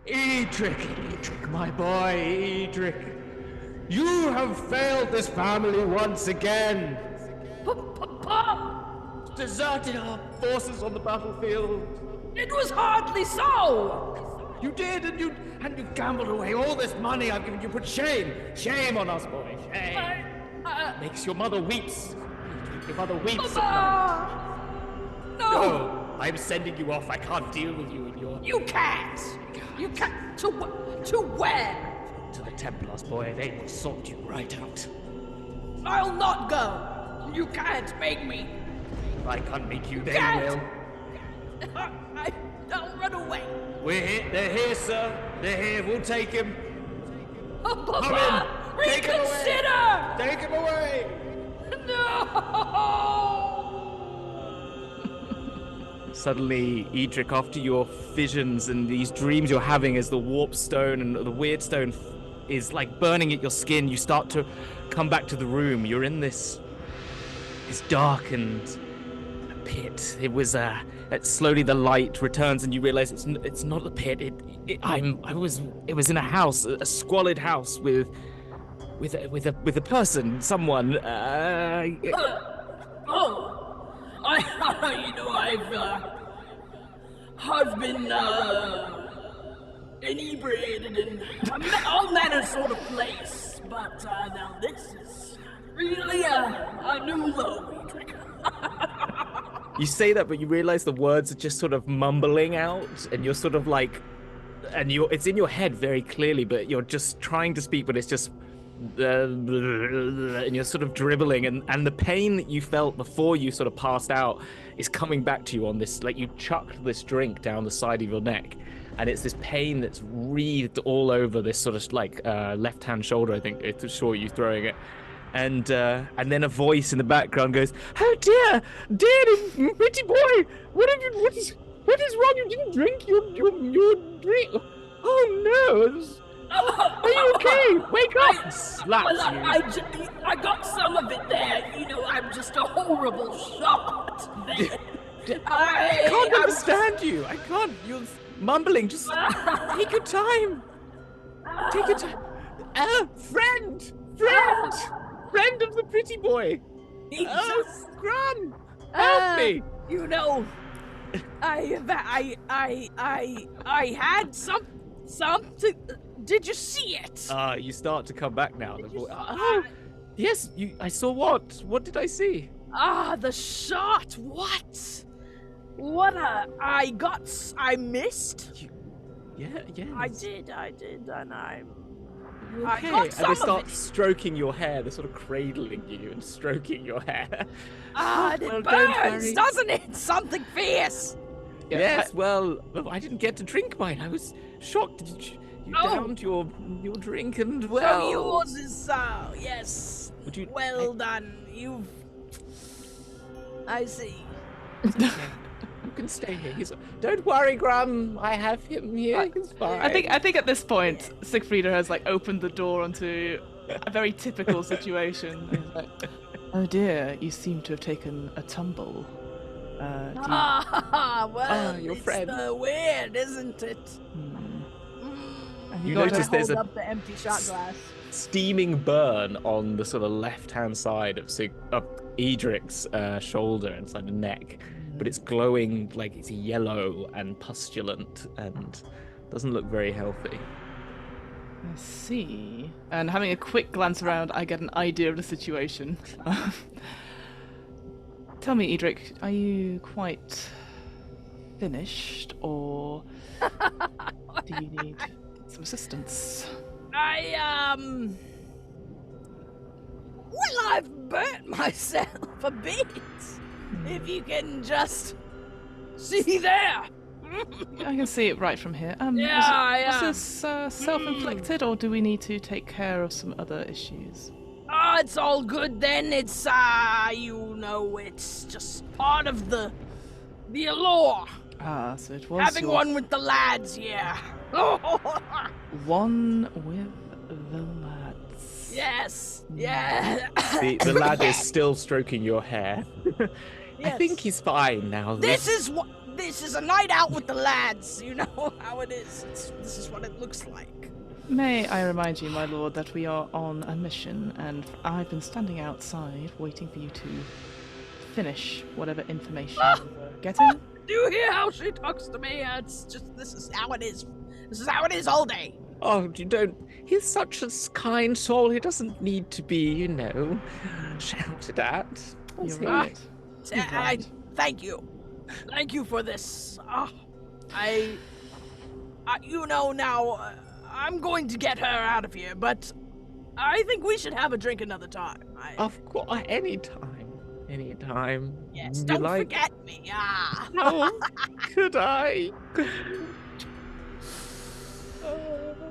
Eadric, my boy, Eadric. You have failed this family once again. Papa! Deserted our forces on the battlefield. It was hardly so! You did, and you gambled away all this money I've given you. Put shame on us, boy. Shame. Makes your mother weeps. Your mother weeps. Papa! No! I'm sending you off. I can't deal with you and your... You can't! You can't! To where? To the Templars, boy. They will sort you right out. I'll not go! You can't make me! I can't make you, they Can't. will. I'll run away! We're here. They're here, sir. They're here. We'll take him. Oh, Papa! Come in. Take him away. Reconsider! Take him away. No! Suddenly, Eadric, after your visions and these dreams you're having as the Warpstone and the Wyrdstone is like burning at your skin, you start to come back to the room. You're in this darkened pit. It was slowly the light returns and you realize it's not a pit. It was in a house, a squalid house with a person, someone. I've been inebriated in all manner sort of place, but now this is really a new low, Eadric. You say that, but you realize the words are just sort of mumbling out, and you're sort of like, it's in your head very clearly, but you're just trying to speak, but it's just, and you're sort of dribbling, and the pain that you felt before you sort of passed out is coming back to you on this, like you chucked this drink down the side of your neck, and it's this pain that's wreathed all over this sort of like left-hand shoulder, I think, to show you throwing it. And then a voice in the background goes, "Oh dear, pretty boy, what is wrong? You didn't drink your drink. Oh no, are you okay? Wake up!" Slaps you. I got some of it there. You know, I'm just a horrible shot. I can't understand you. I can't. You're mumbling. Just take your time. Take your time. Friend of the pretty boy. Gran, help me. You know, I had something. Did you see it? You start to come back now. Yes. I saw what? What did I see? The shot. What? I missed. Yeah. I did, and Okay. got And some they of start it. stroking your hair. They're sort of cradling you and stroking your hair. It Well, don't burns, worry. doesn't it? Something fierce. Yes, well, I didn't get to drink mine. I was shocked. You downed your drink, and well. So yours is yes. Would you? Well done. I see. You can stay here. Don't worry, Graham. I have him here. He's fine. I think at this point, Sigfreda has like opened the door onto a very typical situation. He's like, "Oh dear, you seem to have taken a tumble. Well, your it's friend. Weird, isn't it? You notice there's hold a up the empty shot glass. steaming burn on the sort of left-hand side of Eadric's shoulder inside the neck, but it's glowing like it's yellow and pustulant and doesn't look very healthy. I see." And having a quick glance around, I get an idea of the situation. Tell me, Eadric, are you quite finished, or do you need some assistance? Well, I've burnt myself a bit. If you can just see there. I can see it right from here. Yeah. Was this self-inflicted, or do we need to take care of some other issues? It's all good then. It's it's just part of the allure. So it was Having one with the lads, yeah. One with the lads. Yes, yeah. The lad is still stroking your hair. I Yes. think he's fine now. This is what this is a night out with the lads. You know how it is. This is what it looks like. May I remind you, my lord, that we are on a mission, and I've been standing outside waiting for you to finish whatever information you're getting. Do you hear how she talks to me? It's just, this is how it is. This is how it is all day. Oh, you don't. He's such a kind soul. He doesn't need to be, shouted at. You're right. Thank you. Thank you for this. Now, I'm going to get her out of here, but I think we should have a drink another time. Of course, anytime. Yes, You don't like- forget me. Oh, could I?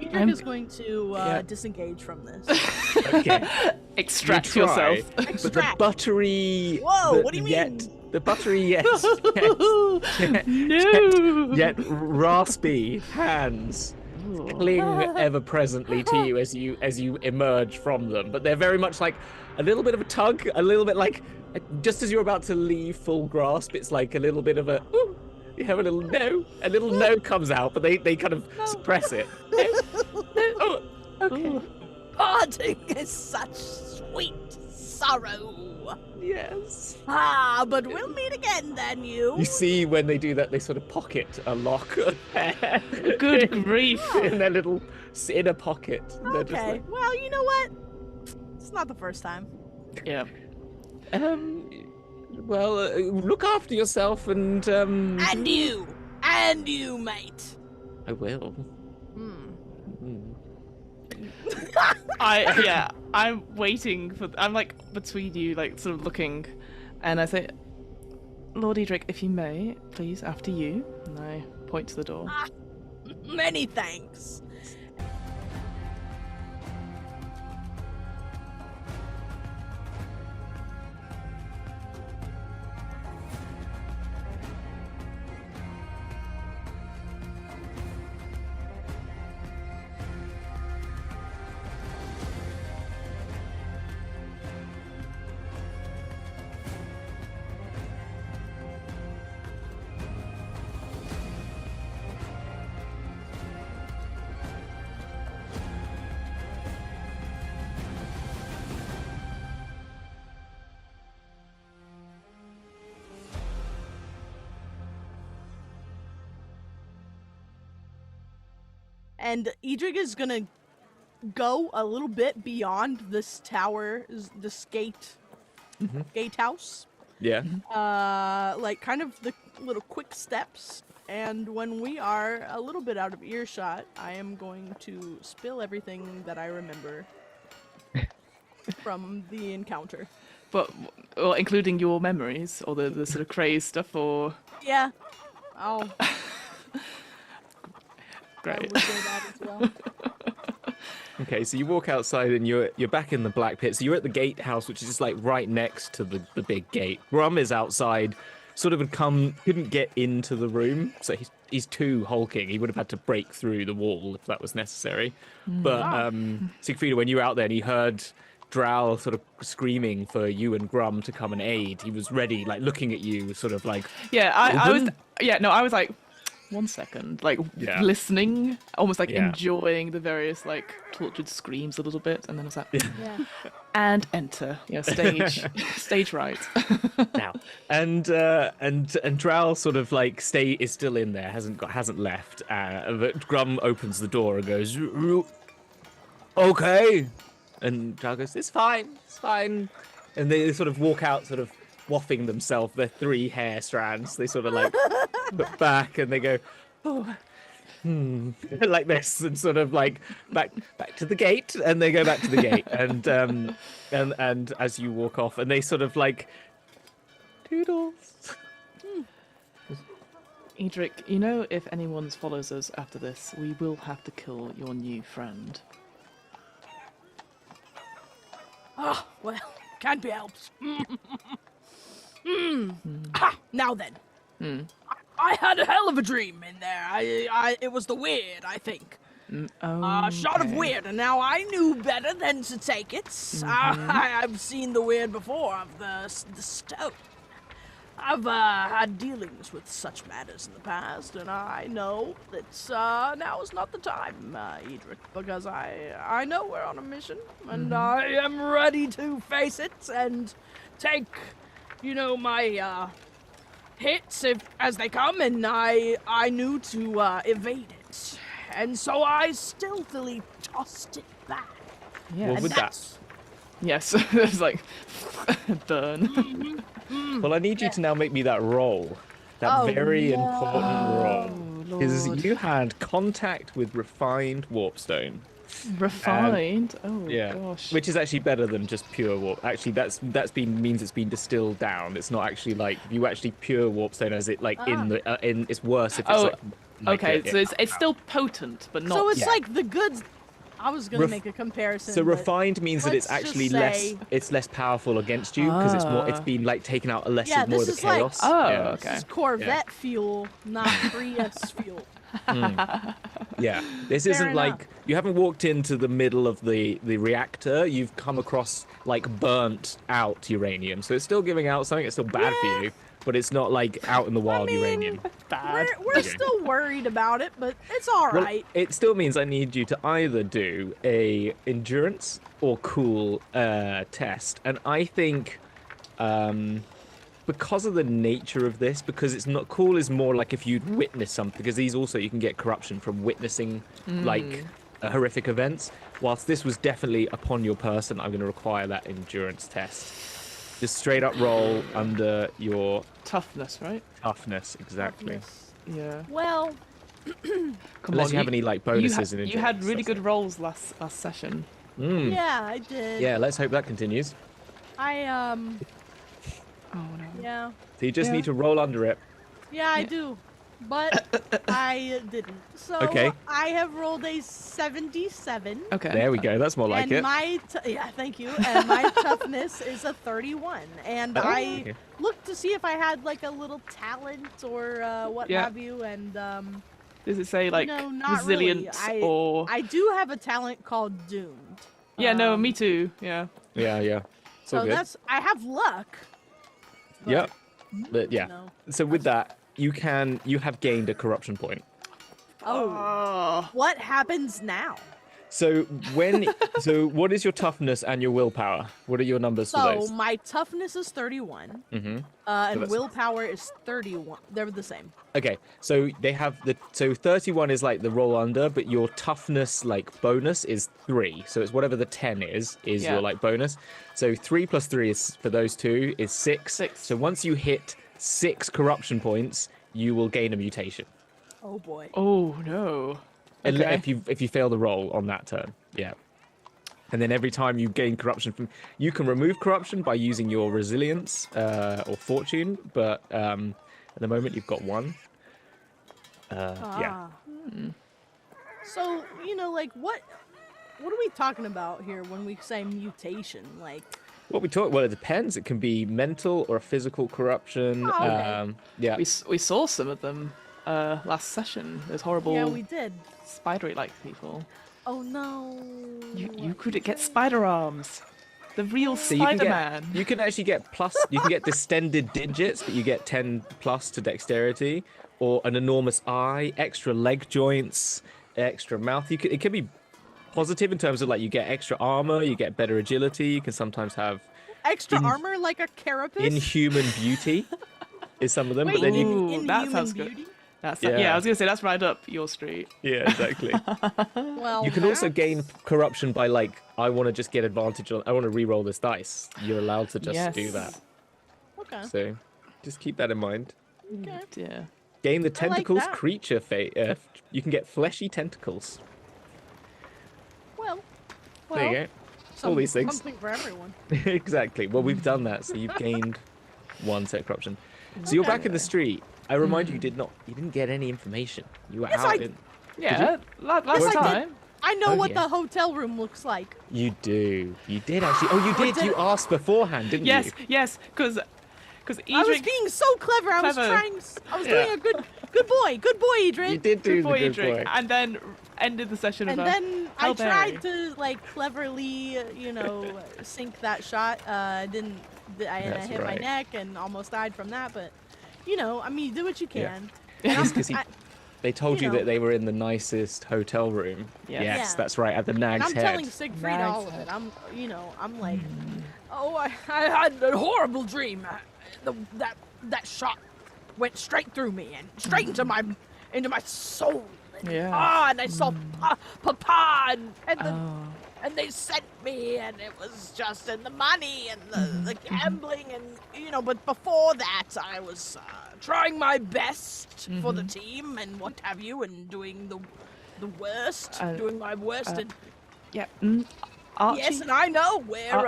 Eadric is going to disengage from this. Okay. Extract You try, yourself. But the Extract. buttery. Whoa, what do you mean? The buttery, yes. No. Yet raspy hands cling ever presently to you as you emerge from them. But they're very much like a little bit of a tug, a little bit like just as you're about to leave full grasp, it's like a little bit of a ooh, you have a little no comes out, but they kind of suppress it. Oh, okay. Parting is such sweet sorrow. Yes. But we'll meet again then, you. You see when they do that, they sort of pocket a lock of hair. Good grief. In their little inner pocket. They're just Okay, like, well, you know what? It's not the first time. Yeah. well, look after yourself and And you, mate. I will. I'm waiting for. I'm like between you, like sort of looking, and I say, Lord Eadric, if you may, please, after you. And I point to the door. Many thanks. And Eadric is gonna go a little bit beyond this tower, this gatehouse. Yeah. Like kind of the little quick steps. And when we are a little bit out of earshot, I am going to spill everything that I remember from the encounter. But, well, including your memories or the sort of crazed stuff, or Yeah. I'll great. would say that as well. Okay, so you walk outside and you're back in the black pit. So you're at the gatehouse, which is just like right next to the big gate. Grum is outside, sort of couldn't get into the room, so he's too hulking. He would have had to break through the wall if that was necessary. But Sigfreda, when you were out there and he heard Drow sort of screaming for you and Grum to come and aid, he was ready, like looking at you, sort of like I was like, 1 second, like listening, almost like Yeah. enjoying the various like tortured screams a little bit, and then I was like, Yeah. and enter, stage right. now. And Drow sort of like is still in there, hasn't left. But Grum opens the door and goes, okay. And Drow goes, it's fine. And they sort of walk out, sort of waffing themselves, their 3 hair strands. They sort of like look back and they go, like this, and sort of like back to the gate, and they go back to the gate, and as you walk off, and they sort of like toodles. Eadric, if anyone follows us after this, we will have to kill your new friend. Oh, well, can't be helped. Now then. I had a hell of a dream in there. It was the weird, I think. Shot of weird, and now I knew better than to take it. I've seen the weird before of the stone. I've had dealings with such matters in the past, and I know that now is not the time, Eadric, because I know we're on a mission, and I am ready to face it and take, my hits as they come, and I knew to evade it, and so I stealthily tossed it back. Yes. Well, with that. Yes, it's like burn. Well, I need you to now make me that roll. That very important roll. Because you had contact with refined warpstone. Refined? Yeah, gosh. which is actually better than just pure warp. Actually, means it's been distilled down. It's not actually like you actually pure warpstone as it like in. It's worse if it's okay, so it's still potent, but not. So it's like the good. I was gonna make a comparison. So refined means that it's actually less powerful against you because it's been like taken out more of the chaos. This is Corvette fuel, not Prius fuel. Yeah, this isn't like you haven't walked into the middle of the reactor. You've come across like burnt out uranium, so it's still giving out something. It's still bad for you, but it's not like out in the wild uranium. Bad. We're still worried about it, but it's all right. It still means I need you to either do a endurance or cool test, and I think because of the nature of this, because it's not cool is more like if you'd witness something, because these also you can get corruption from witnessing like horrific events. Whilst this was definitely upon your person, I'm going to require that endurance test. Just straight up roll under your toughness, right? Toughness, exactly. Yeah. Well, unless you have any like bonuses in endurance. You had really good rolls last session. Yeah, I did. Yeah, let's hope that continues. Oh no. Yeah. So you just need to roll under it. Yeah, I do. But I didn't. So I have rolled a 77. Okay. There we go. That's more like it. Thank you. And my toughness is a 31. And I looked to see if I had like a little talent or what have you. And does it say like not resilience really. or? I do have a talent called doomed. Yeah. No. Me too. Yeah. Yeah. So good. I have luck. Yep. But yeah. No. So with that, you have gained a corruption point. Oh. What happens now? So what is your toughness and your willpower? What are your numbers for those? So my toughness is 31. And willpower is 31. They're the same. Okay. So they have 31 is like the roll under, but your toughness like bonus is 3. So it's whatever the 10 is your like bonus. So 3 plus 3 is for those two is 6. So once you hit 6 corruption points, you will gain a mutation. Oh boy. Oh no. Okay. If you fail the roll on that turn, yeah. And then every time you gain corruption you can remove corruption by using your resilience or fortune, but at the moment you've got 1. Yeah. So like what are we talking about here when we say mutation? Like. Well, it depends. It can be mental or physical corruption. Oh, okay. Yeah. We saw some of them last session. Those horrible. Yeah, we did. Spidery-like people. Oh no. You could get spider arms. The real Spider-Man. You can actually get plus. You can get distended digits, but you get 10 plus to dexterity, or an enormous eye, extra leg joints, extra mouth. It can be positive in terms of like you get extra armor, you get better agility. You can sometimes have extra armor like a carapace. Inhuman beauty is some of them. Wait, but then that sounds beauty? good. Yeah, I was gonna say that's right up your street. Yeah, exactly. Well, you can also gain corruption by like, I want to just get advantage on. I want to re-roll this dice. You're allowed to just do that. Okay. So, just keep that in mind. Okay. Yeah. Gain the tentacles that. creature fate. You can get fleshy tentacles. Well. There you go. All these things. Something for everyone. Exactly. Well, we've done that, so you've gained 1 set of corruption. So you're back in the street. I remind you, you didn't get any information. You were out in. Yeah, last time. I know what the hotel room looks like. You do. You did actually. Oh, you did. You asked beforehand, didn't you? Yes, because I was being so clever. I was doing a good boy, Eadric. You did do the good boy. And then ended the session. And then I tried to like cleverly, sink that shot. Didn't I That's hit my right. neck and almost died from that. But you know, I mean, do what you Yeah. can. It's because they told you you know. that they were in the nicest hotel room. Yes. Yes, Yeah. that's right, at the And Nag's I'm Head. telling Sigfreda Nag's all of Head. it. I'm like, oh, I had a horrible dream. That shot went straight through me and straight into my soul. And, Yeah. and I saw Papa Oh. and they sent me, and it was just and the money and the gambling and but before that I was trying my best for the team and what have you, and doing the worst, doing my worst. And Yeah. Archie. yes, and I know where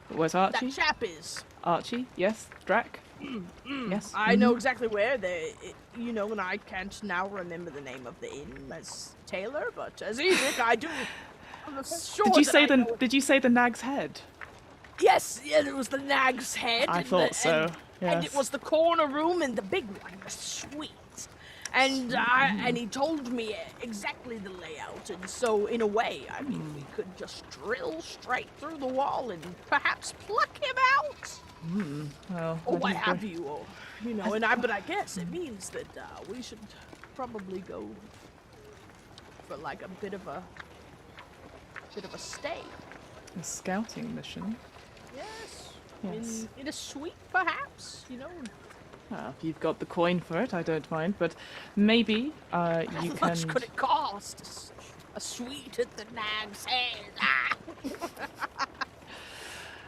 Where's Archie? that chap is. Archie. Yes. Drac. Yes. I know exactly where and I can't now remember the name of the inn as Taylor, but as Eadric, I do. I'm sure. Did you that say I the know- Did you say the Nag's Head? Yes, yeah, it was the Nag's Head. I and thought so. And it Yes. was the corner room and the big one, the suite. And he told me exactly the layout, and so in a way, I mean, we could just drill straight through the wall and perhaps pluck him out, Well. or I what didn't have you, or but I guess it means that we should probably go for like a bit of a stay. A scouting mission. Yes. Yes. In a suite, perhaps. Well, if you've got the coin for it, I don't mind. But maybe you How can. much could it cost? A suite at the Nag's Head.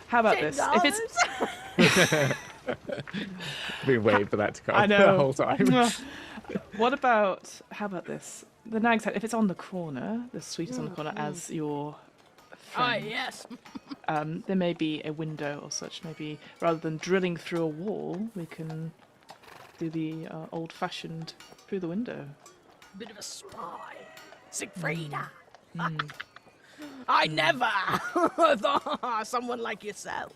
How about this? If it's Been waiting for that to come I know. the whole time. What about, how about this? The Nag's Head, if it's on the corner, the suite is on the corner as your Ah, friend, yes. there may be a window or such. Maybe rather than drilling through a wall, we can do the old-fashioned through the window. Bit of a spy. Sigfreda. I never thought someone like yourself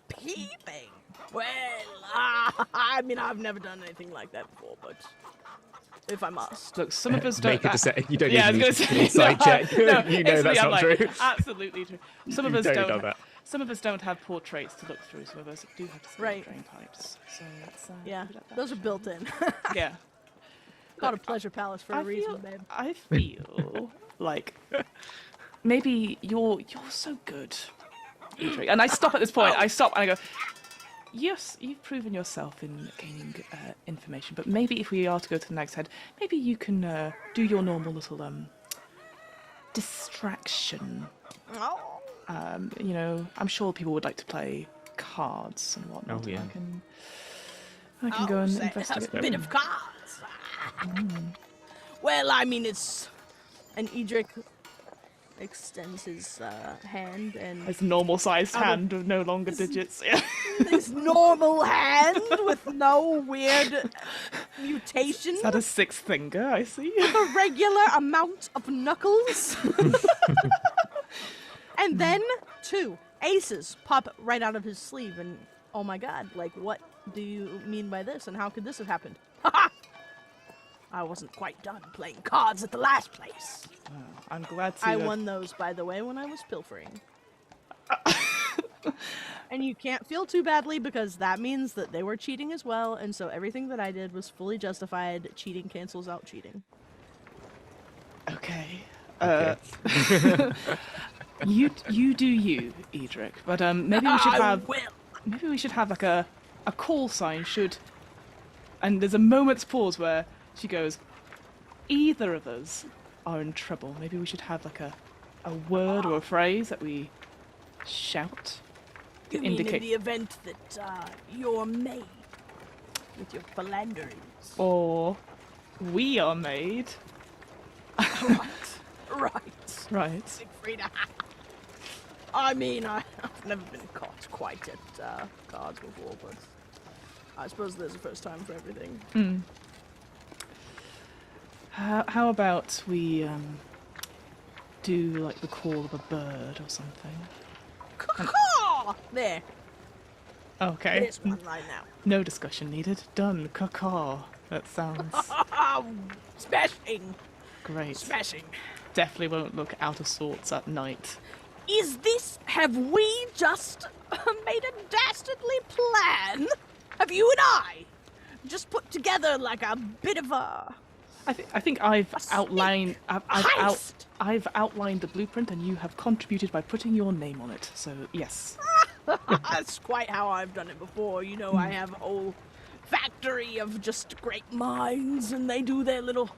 peeping. Well, I mean, I've never done anything like that before, but if I must. Look, some of us don't. Make a you don't Yeah, I even was need gonna to say, inside check. no, You know instantly that's I'm not like, true. Absolutely true. Some of You us don't don't. know that. Some of us don't have portraits to look through. Some of us do have to see Right. drain pipes. So let's, Yeah, put it that those are way. built in. Yeah. Called a pleasure palace for a I reason, feel, babe. I feel like maybe you're so good, Eadric. And I stop at this point. I stop and I go, yes, you've proven yourself in gaining information, but maybe if we are to go to the Nag's Head, maybe you can do your normal little distraction. Oh. I'm sure people would like to play cards and whatnot. Oh, yeah. I can go and say, investigate. a bit of cards. Well, I mean, it's... And Eadric extends his hand and... His normal-sized Out of- hand with no longer digits. Yeah. His normal hand with no weird mutation. Is that a sixth finger? I see. A regular amount of knuckles. And then 2 aces pop right out of his sleeve, and oh my god, like, what do you mean by this, and how could this have happened? Haha! I wasn't quite done playing cards at the last place. I'm glad to. I won those, by the way, when I was pilfering. And you can't feel too badly, because that means that they were cheating as well, and so everything that I did was fully justified. Cheating cancels out cheating. Okay. Okay. You do you, Eadric. But maybe we should I have will. maybe we should have like a call sign. And there's a moment's pause where she goes, either of us are in trouble. Maybe we should have like a word or a phrase that we shout to You mean in indicate. the event that you're made with your philanderings? Or we are made. Right. Right. Sigfreda. I mean, I've never been caught quite at cards before, but I suppose there's a first time for everything. How about we do like the call of a bird or something? Caw! There. Okay. There's one right now. No discussion needed. Done. Caw. That sounds Smashing! great. Smashing! Definitely won't look out of sorts at night. Have we just made a dastardly plan? Have you and I just put together like a bit of a... I think I've outlined heist. I've outlined the blueprint, and you have contributed by putting your name on it. So yes. That's quite how I've done it before. You know, I have a whole factory of just great minds, and they do their little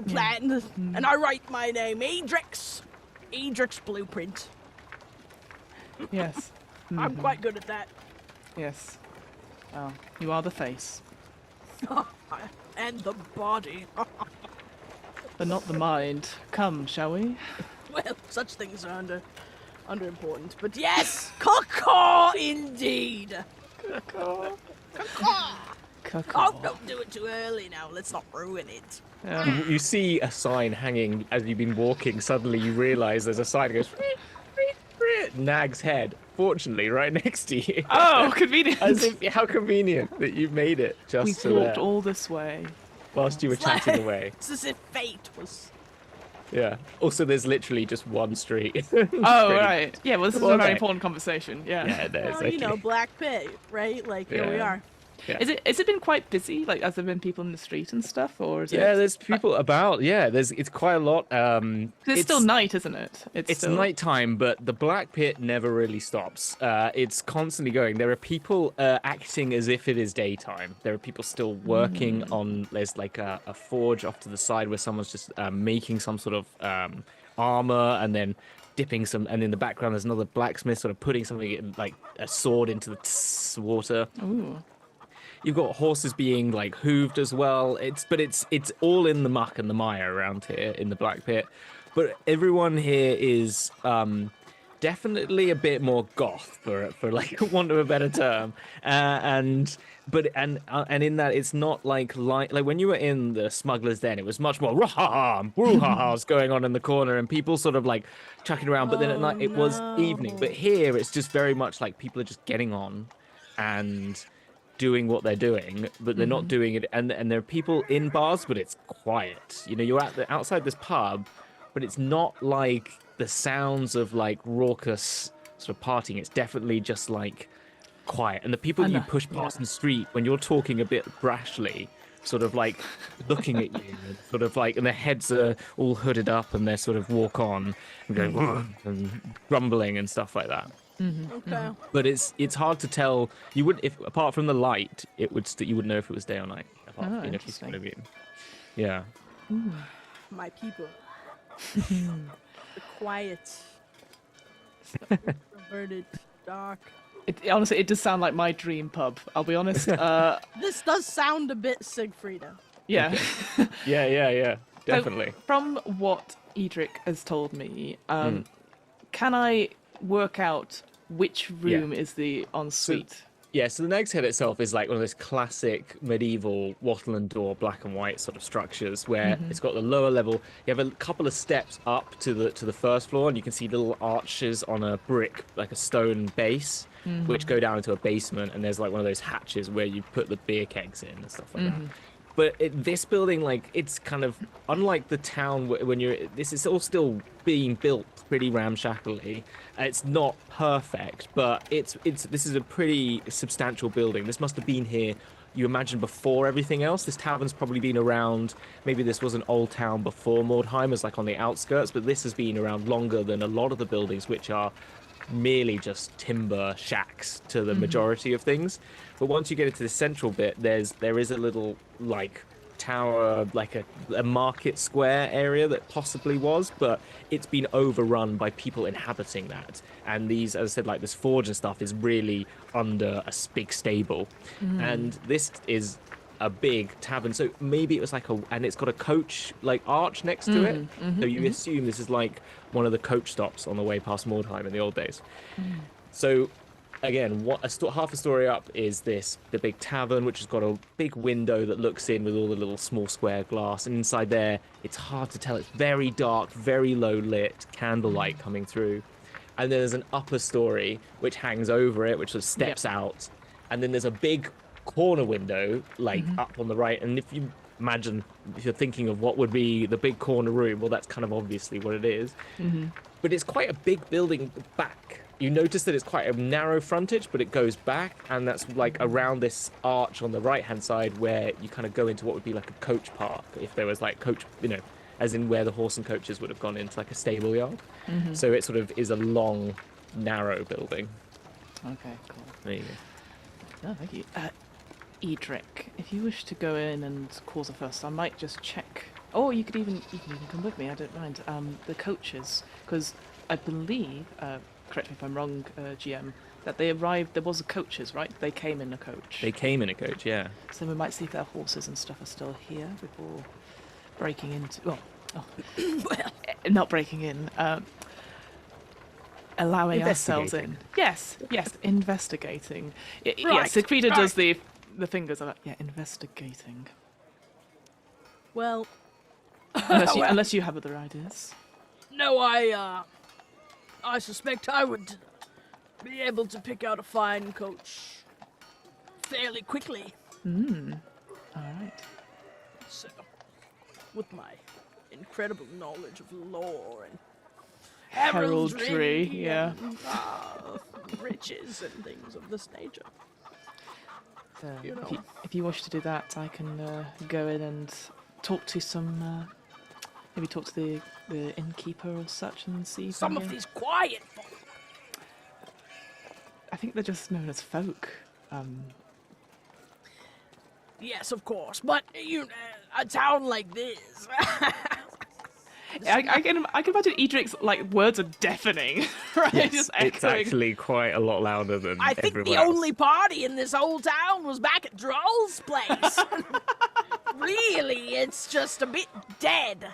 plans, and I write my name, Eadric's blueprint. Yes. I'm quite good at that. Yes. Oh, you are the face, And the body. but not the mind. Come, shall we? Well, such things are under important. But yes, caw indeed. Caw. Oh, don't do it too early now. Let's not ruin it. Yeah. You see a sign hanging as you've been walking. Suddenly you realise there's a sign that goes Nag's head. Fortunately, right next to you. Oh, convenient. How convenient that you made it just We to walked there all this way. whilst you were chatting away. It's as if fate was... Yeah. Also, there's literally just one street. Oh, right. Yeah, well, this is a Okay. very important conversation. Yeah. Yeah, there's Well, you know, Black Pit, right? Like, here we Yeah. are. Yeah. Has it been quite busy? Like, has there been people in the street and stuff, or is it? Yeah, there's people about. Yeah, it's quite a lot. 'Cause it's still night, isn't it? It's still... nighttime, but the Black Pit never really stops. It's constantly going. There are people acting as if it is daytime. There are people still working on. There's like a forge off to the side where someone's just making some sort of armor, and then dipping some. And in the background, there's another blacksmith sort of putting something in, like a sword into the water. Ooh. You've got horses being like hooved as well. It's all in the muck and the mire around here in the Black Pit. But everyone here is definitely a bit more goth, for like want of a better term. And in that it's not like when you were in the Smuggler's Den, it was much more brouhaha's going on in the corner and people sort of like chucking around. But then at night it was evening. But here it's just very much like people are just getting on and doing what they're doing, but they're not doing it. And there are people in bars, but it's quiet. You know, you're outside this pub, but it's not like the sounds of like raucous sort of partying. It's definitely just like quiet. And the people you push past in the street when you're talking a bit brashly, sort of like looking at you, and sort of like, and their heads are all hooded up, and they sort of walk on and going and grumbling and stuff like that. Okay. But it's hard to tell. You would, if apart from the light, you wouldn't know if it was day or night. Apart from, if you sort of yeah. My people. The quiet. Introverted. Dark. Honestly, it does sound like my dream pub. I'll be honest. This does sound a bit Sigfreda. Yeah. Yeah. Definitely. So, from what Eadric has told me, can I work out which room is the ensuite? So the Nag's Head itself is like one of those classic medieval wattle and door black and white sort of structures where it's got the lower level. You have a couple of steps up to the first floor, and you can see little arches on a brick, like a stone base, which go down into a basement, and there's like one of those hatches where you put the beer kegs in and stuff like that. But this building, like, it's kind of unlike the town when this is all still being built pretty ramshackly. It's not perfect, but this is a pretty substantial building. This must have been here, you imagine, before everything else. This tavern's probably been around. Maybe this was an old town before Mordheim, as like on the outskirts, but this has been around longer than a lot of the buildings, which are merely just timber shacks to the majority of things. But once you get into the central bit, there is a little like tower, like a market square area that possibly was, but it's been overrun by people inhabiting that. And these, as I said, like this forge and stuff is really under a big stable. And this is a big tavern, so maybe it was like and it's got a coach like arch next to it, so you assume this is like one of the coach stops on the way past Mordheim in the old days. So again, half a story up is the big tavern, which has got a big window that looks in with all the little small square glass, and inside there it's hard to tell. It's very dark, very low lit, candlelight coming through, and then there's an upper story which hangs over it, which sort of steps out, and then there's a big corner window like up on the right, and if you imagine if you're thinking of what would be the big corner room, well, that's kind of obviously what it is. But it's quite a big building back. You notice that it's quite a narrow frontage, but it goes back, and that's like around this arch on the right-hand side where you kind of go into what would be like a coach park, if there was like coach, as in where the horse and coaches would have gone into like a stable yard. So it sort of is a long, narrow building. Okay, cool. There you go. Oh, thank you. Eadric, if you wish to go in and cause a fuss, I might just check. Or you can even come with me. I don't mind. The coaches, because I believe, correct me if I'm wrong, GM, that they arrived. There was a coaches, right? They came in a coach. They came in a coach, yeah. So we might see if their horses and stuff are still here before breaking into. Well, not breaking in. Allowing ourselves in. Yes, investigating. Right, Yes, Sigfreda right. does the fingers. Investigating. Well, Unless you have other ideas. no, I suspect I would be able to pick out a fine coach fairly quickly. All right. So, with my incredible knowledge of lore and Heraldry, yeah. and, riches and things of this nature. You know. If you wish to do that, I can go in and talk to some. Maybe talk to the innkeeper or such and see. Some of these quiet folk. I think they're just known as folk. Yes, of course, but a town like this. I can imagine Eadric's words are deafening, right? Yes, Just it's echoing. actually quite a lot louder than I think everyone the else. only party in this whole town was back at Droll's place. Really, it's just a bit dead.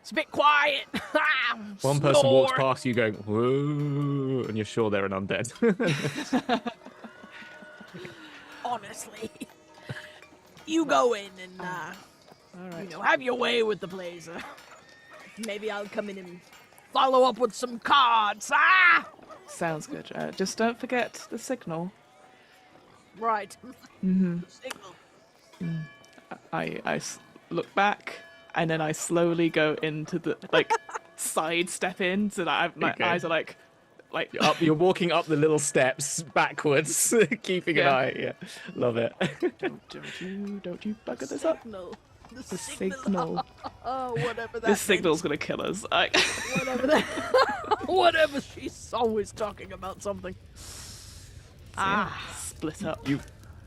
It's a bit quiet. One person walks Snore. past you going, whoa, and you're sure they're an undead. Honestly, you go in and All right. have your way with the place. Maybe I'll come in and follow up with some cards. Sounds good. Just don't forget the signal. Right. Signal. I look back and then I slowly go into the side step in so that my Okay. eyes are like You're walking up the little steps backwards, keeping an Yeah. eye. Yeah, love it. don't you bugger this up. Signal. The signal. Oh, whatever that This signal's gonna kill us. Whatever that. Whatever. She's always talking about something. Split up.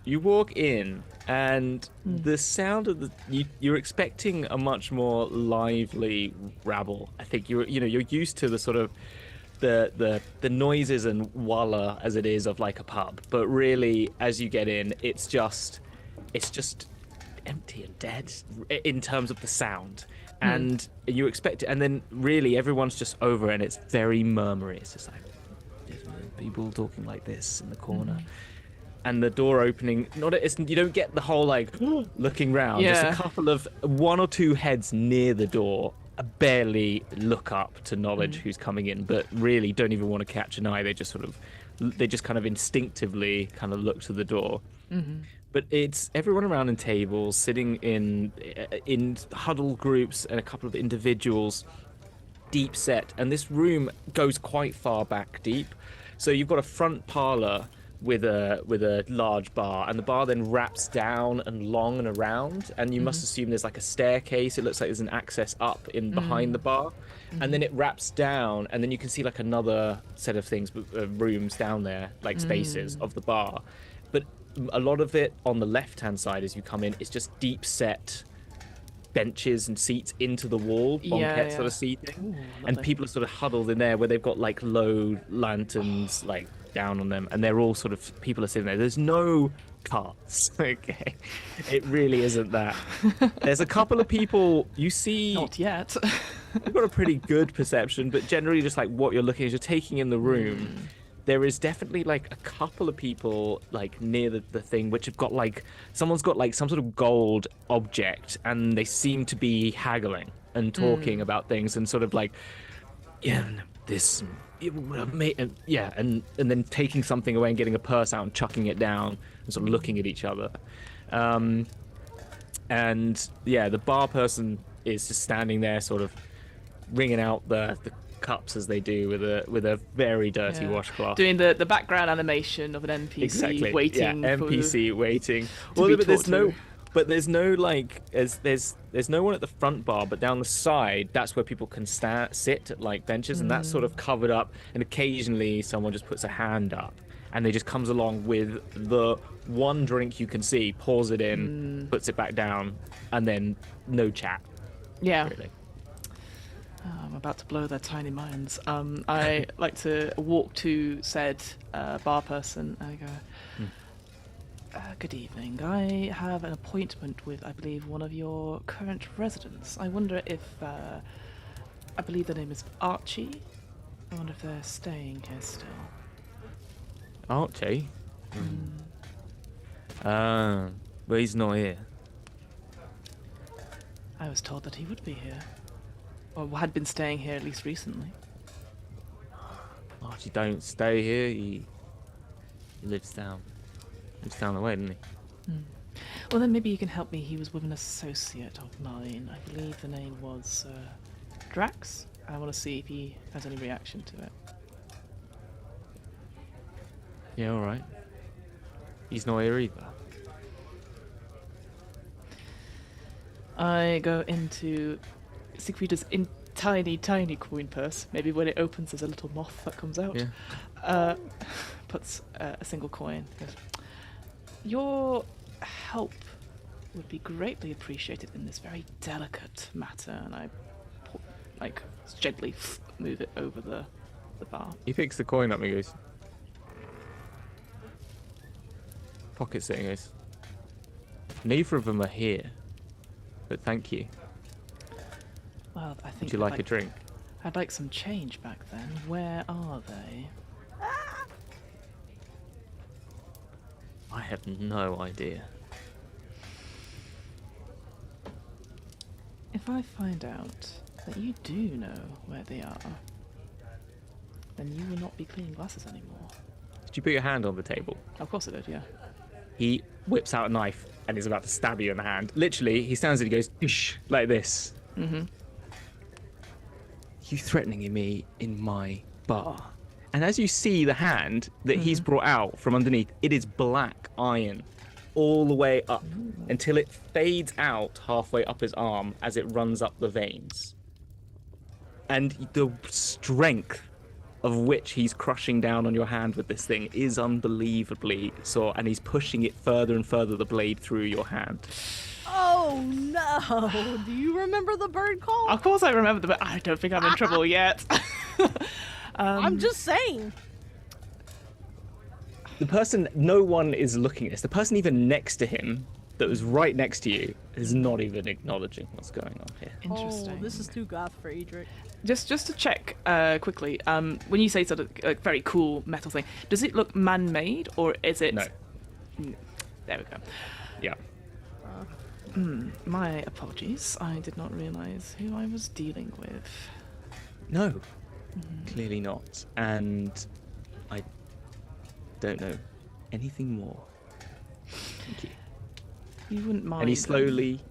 You walk in, and the sound of you're expecting a much more lively rabble. I think you're used to the sort of the noises and walla as it is of like a pub, but really as you get in, it's just empty and dead in terms of the sound. And you expect it, and then really everyone's just over, and it's very murmury. It's just like people talking like this in the corner. And the door opening, you don't get the whole looking round. Yeah. Just a couple of one or two heads near the door barely look up to knowledge who's coming in, but really don't even want to catch an eye. They just kind of instinctively kind of look to the door. But it's everyone around in tables, sitting in huddle groups, and a couple of individuals, deep set. And this room goes quite far back deep. So you've got a front parlor with a large bar, and the bar then wraps down and long and around, and you must assume there's like a staircase. It looks like there's an access up in behind the bar, and then it wraps down, and then you can see like another set of things, rooms down there, like spaces of the bar. But a lot of it on the left hand side as you come in is just deep set benches and seats into the wall, banquette sort of seating. And people are sort of huddled in there where they've got like low lanterns down on them, and they're all sort of, people are sitting there. There's no carts. Okay, it really isn't that. There's a couple of people you see. Not yet. You've got a pretty good perception, but generally just like what you're looking as you're taking in the room, there is definitely like a couple of people like near the thing which have got like, someone's got like some sort of gold object, and they seem to be haggling and talking about things, and sort of like, this, and then taking something away and getting a purse out and chucking it down and sort of looking at each other. And yeah, the bar person is just standing there, sort of wringing out the cups as they do with a very dirty washcloth. Doing the background animation of an NPC Exactly. waiting. Yeah, NPC waiting. Well, but there's no. But there's no like, there's no one at the front bar, but down the side, that's where people can sit at like benches, and that's sort of covered up. And occasionally, someone just puts a hand up, and they just comes along with the one drink you can see, pours it in, puts it back down, and then no chat. Yeah. Really. I'm about to blow their tiny minds. I like to walk to said bar person and I go, good evening. I have an appointment with, I believe, one of your current residents. I wonder if, I believe the name is Archie. I wonder if they're staying here still. Archie? But he's not here. I was told that he would be here. Or had been staying here at least recently. Archie don't stay here. He lives down the way, doesn't he? Well, then maybe you can help me. He was with an associate of mine. I believe the name was Drax. I want to see if he has any reaction to it. Yeah, all right. He's not here either. I go into Sigfreda's tiny coin purse. Maybe when it opens, there's a little moth that comes out. Yeah. Puts a single coin. Goes, your help would be greatly appreciated in this very delicate matter. And I, like, gently move it over the bar. He picks the coin up and he goes, pockets it and goes, neither of them are here, but thank you. Well, I think. Would you like a drink? I'd like some change back then. Where are they? I have no idea. If I find out that you do know where they are, then you will not be cleaning glasses anymore. Did you put your hand on the table? Of course I did, yeah. He whips out a knife and is about to stab you in the hand. Literally, he stands and he goes, "Ish," like this. Mm-hmm. You threatening me in my bar. And as you see the hand that he's brought out from underneath, it is black iron all the way up until it fades out halfway up his arm as it runs up the veins. And the strength of which he's crushing down on your hand with this thing is unbelievably so, and he's pushing it further and further, the blade through your hand. Oh no! Do you remember the bird call? Of course I remember but I don't think I'm in trouble yet. I'm just saying. The person, no one is looking at this. The person even next to him, that was right next to you, is not even acknowledging what's going on here. Interesting. Oh, this is too goth for Eadric. Just to check quickly, when you say sort of a very cool metal thing, does it look man-made or is it? No. There we go. Yeah. My apologies. I did not realise who I was dealing with. No. Clearly not. And I don't know anything more. Thank you. You wouldn't mind. And he slowly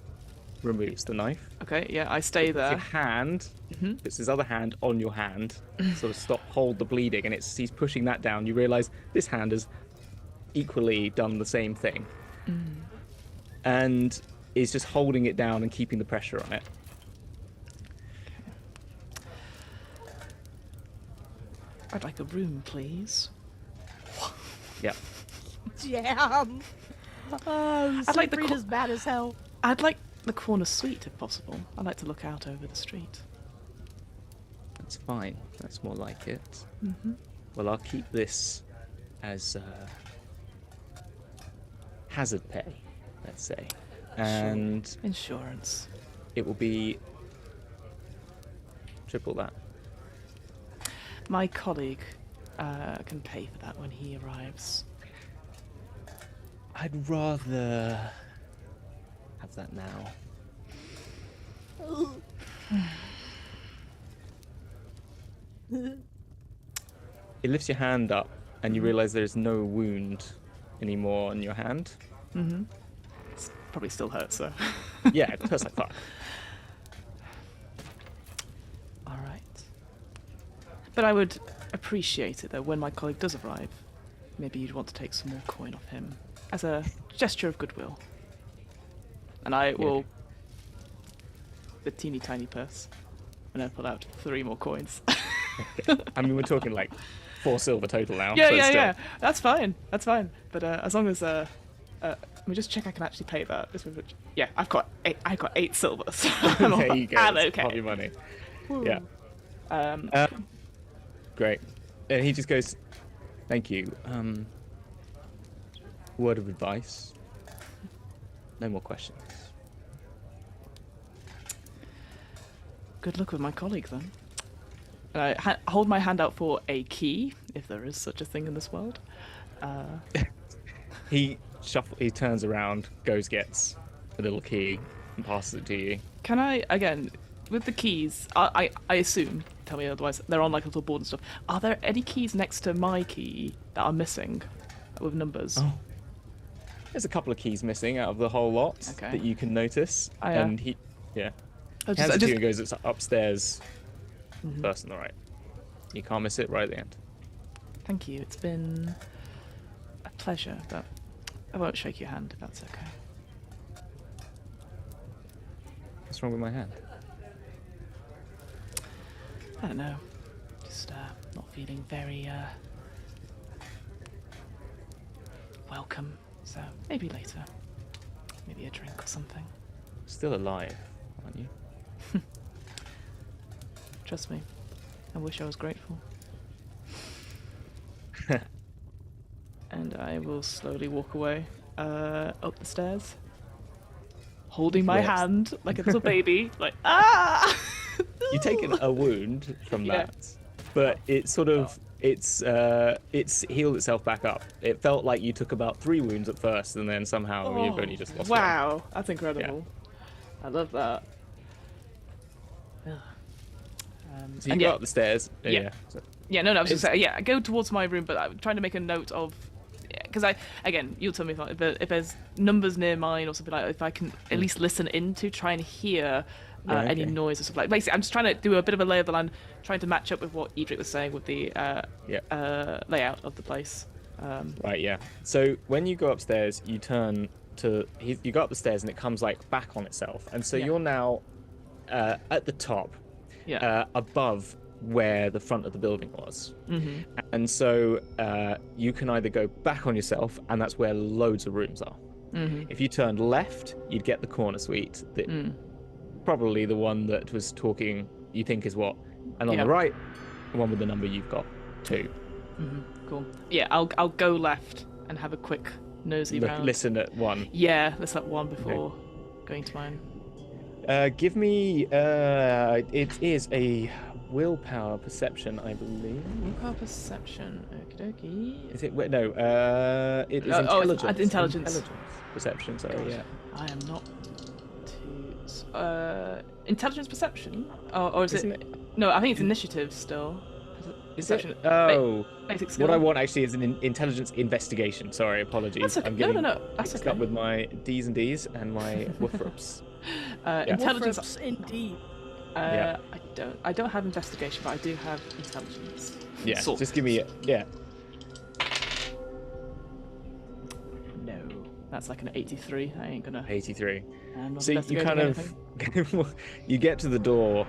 removes the knife. Okay, yeah, I stay Puts there. your hand, puts his other hand on your hand, sort of hold the bleeding, and he's pushing that down. You realise this hand has equally done the same thing. And is just holding it down and keeping the pressure on it. I'd like a room, please. Yeah. Jam. I'd like the Sigfreda's bad as hell. I'd like the corner suite if possible. I'd like to look out over the street. That's fine. That's more like it. Well, I'll keep this as hazard pay, let's say. And insurance. It will be triple that. My colleague can pay for that when he arrives. I'd rather have that now. It lifts your hand up and you realise there's no wound anymore on your hand. probably still hurts, so. Yeah, it hurts like fuck. All right. But I would appreciate it, though, when my colleague does arrive. Maybe you'd want to take some more coin off him as a gesture of goodwill. And I will... The teeny tiny purse. And I pull out 3 more coins. Okay. I mean, we're talking like 4 silver total now. Yeah, so yeah, still. yeah. That's fine. That's fine. But as long as let me just check I can actually pay that. Yeah, I've got 8 silver. So There you go. I'm It's okay. part of your money. Yeah. Um, Great. And he just goes, "Thank you. Word of advice. No more questions." Good luck with my colleague, then. And I hold my hand out for a key, if there is such a thing in this world. He turns around, gets a little key, and passes it to you. Can I, again, with the keys, I assume, tell me otherwise, they're on like a little board and stuff. Are there any keys next to my key that are missing with numbers? Oh. There's a couple of keys missing out of the whole lot that you can notice. And he, hands it to you and goes, "It's upstairs, first on the right. You can't miss it, right at the end." Thank you. It's been a pleasure, but I won't shake your hand if that's okay. What's wrong with my hand? I don't know. Just not feeling very welcome. So maybe later. Maybe a drink or something. Still alive, aren't you? Trust me. I wish I was grateful. And I will slowly walk away up the stairs, holding my hand like a little baby, like ah. You've taken a wound from that, but it sort of it's healed itself back up. It felt like you took about 3 wounds at first, and then somehow you've only just lost one. Wow, that's incredible. I love that. So you go up the stairs. No, I was just saying, I go towards my room, but I'm trying to make a note of, because again, you'll tell me if there's numbers near mine or something like that, if I can at least listen into, try and hear any noise or something like. Basically, I'm just trying to do a bit of a lay of the land, trying to match up with what Eadric was saying with the layout of the place. Right, yeah. So when you go upstairs, you turn to you go up the stairs and it comes like back on itself, and so you're now at the top. Above where the front of the building was. And so you can either go back on yourself, and that's where loads of rooms are. If you turned left, you'd get the corner suite, probably the one that was talking you think is what, and on the right, the one with the number you've got, 2. Cool. Yeah, I'll go left and have a quick nosy round. Listen at 1. Yeah, listen at 1 before going to mine. Give me, it is a willpower perception, I believe. Willpower perception, okie dokie. Is it, no, it is intelligence. Intelligence. Perception, sorry, yeah. I am not too... intelligence perception? Or is it... No, I think it's initiative still. Perception. Is it? Oh. Basic skill. What I want actually is an intelligence investigation. Sorry, apologies. That's okay. I'm getting No, that's mixed okay. up with my D's and D's and my WFRPs. Intelligence, indeed. I don't have investigation, but I do have intelligence. Yeah, just give me No, that's like an 83. I ain't gonna. 83. I'm not So you kind investigating of you get to the door.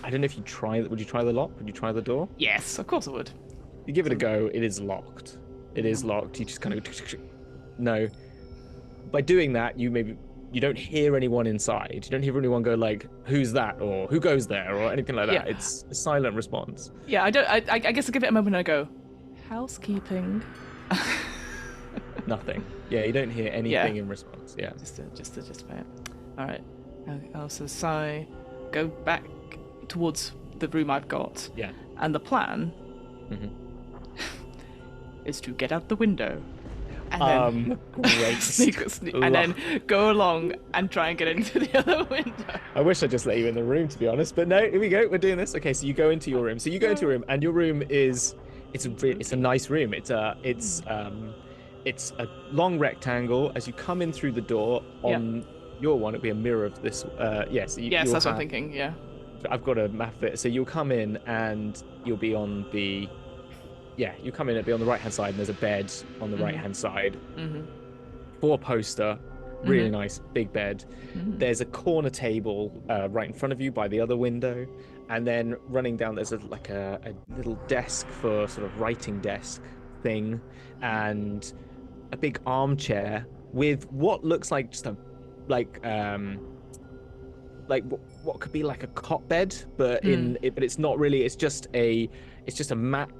I don't know if you try. Would you try the lock? Would you try the door? Yes, of course I would. You give it a go. It is locked. It is locked. You just kind of no. By doing that, you don't hear anyone inside. You don't hear anyone go like, "Who's that?" or "Who goes there?" or anything like that. Yeah. It's a silent response. Yeah, I don't. I guess I give it a moment and I go, housekeeping. Nothing. Yeah, you don't hear anything in response. Yeah. Just to pay it. All right. I'll also sigh, go back towards the room I've got. Yeah. And the plan is to get out the window. And then great. sneak, and then go along and try and get into the other window. I wish I just let you in the room, to be honest, but no, here we go. We're doing this. Okay, so you go into your room. So you go into a room, and your room is it's a nice room. it's a long rectangle. As you come in through the door, on your one, it'll be a mirror of this. Yes, yes, that's what I'm thinking. Yeah. I've got a map of it. So you'll come in and you'll be on the. Yeah, you come in, it'll be on the right hand side, and there's a bed on the right hand side. 4-poster, really nice, big bed. There's a corner table right in front of you by the other window, and then running down there's a little desk for sort of writing desk thing, and a big armchair with what looks like just a what could be like a cot bed, but but it's not really. It's just a mat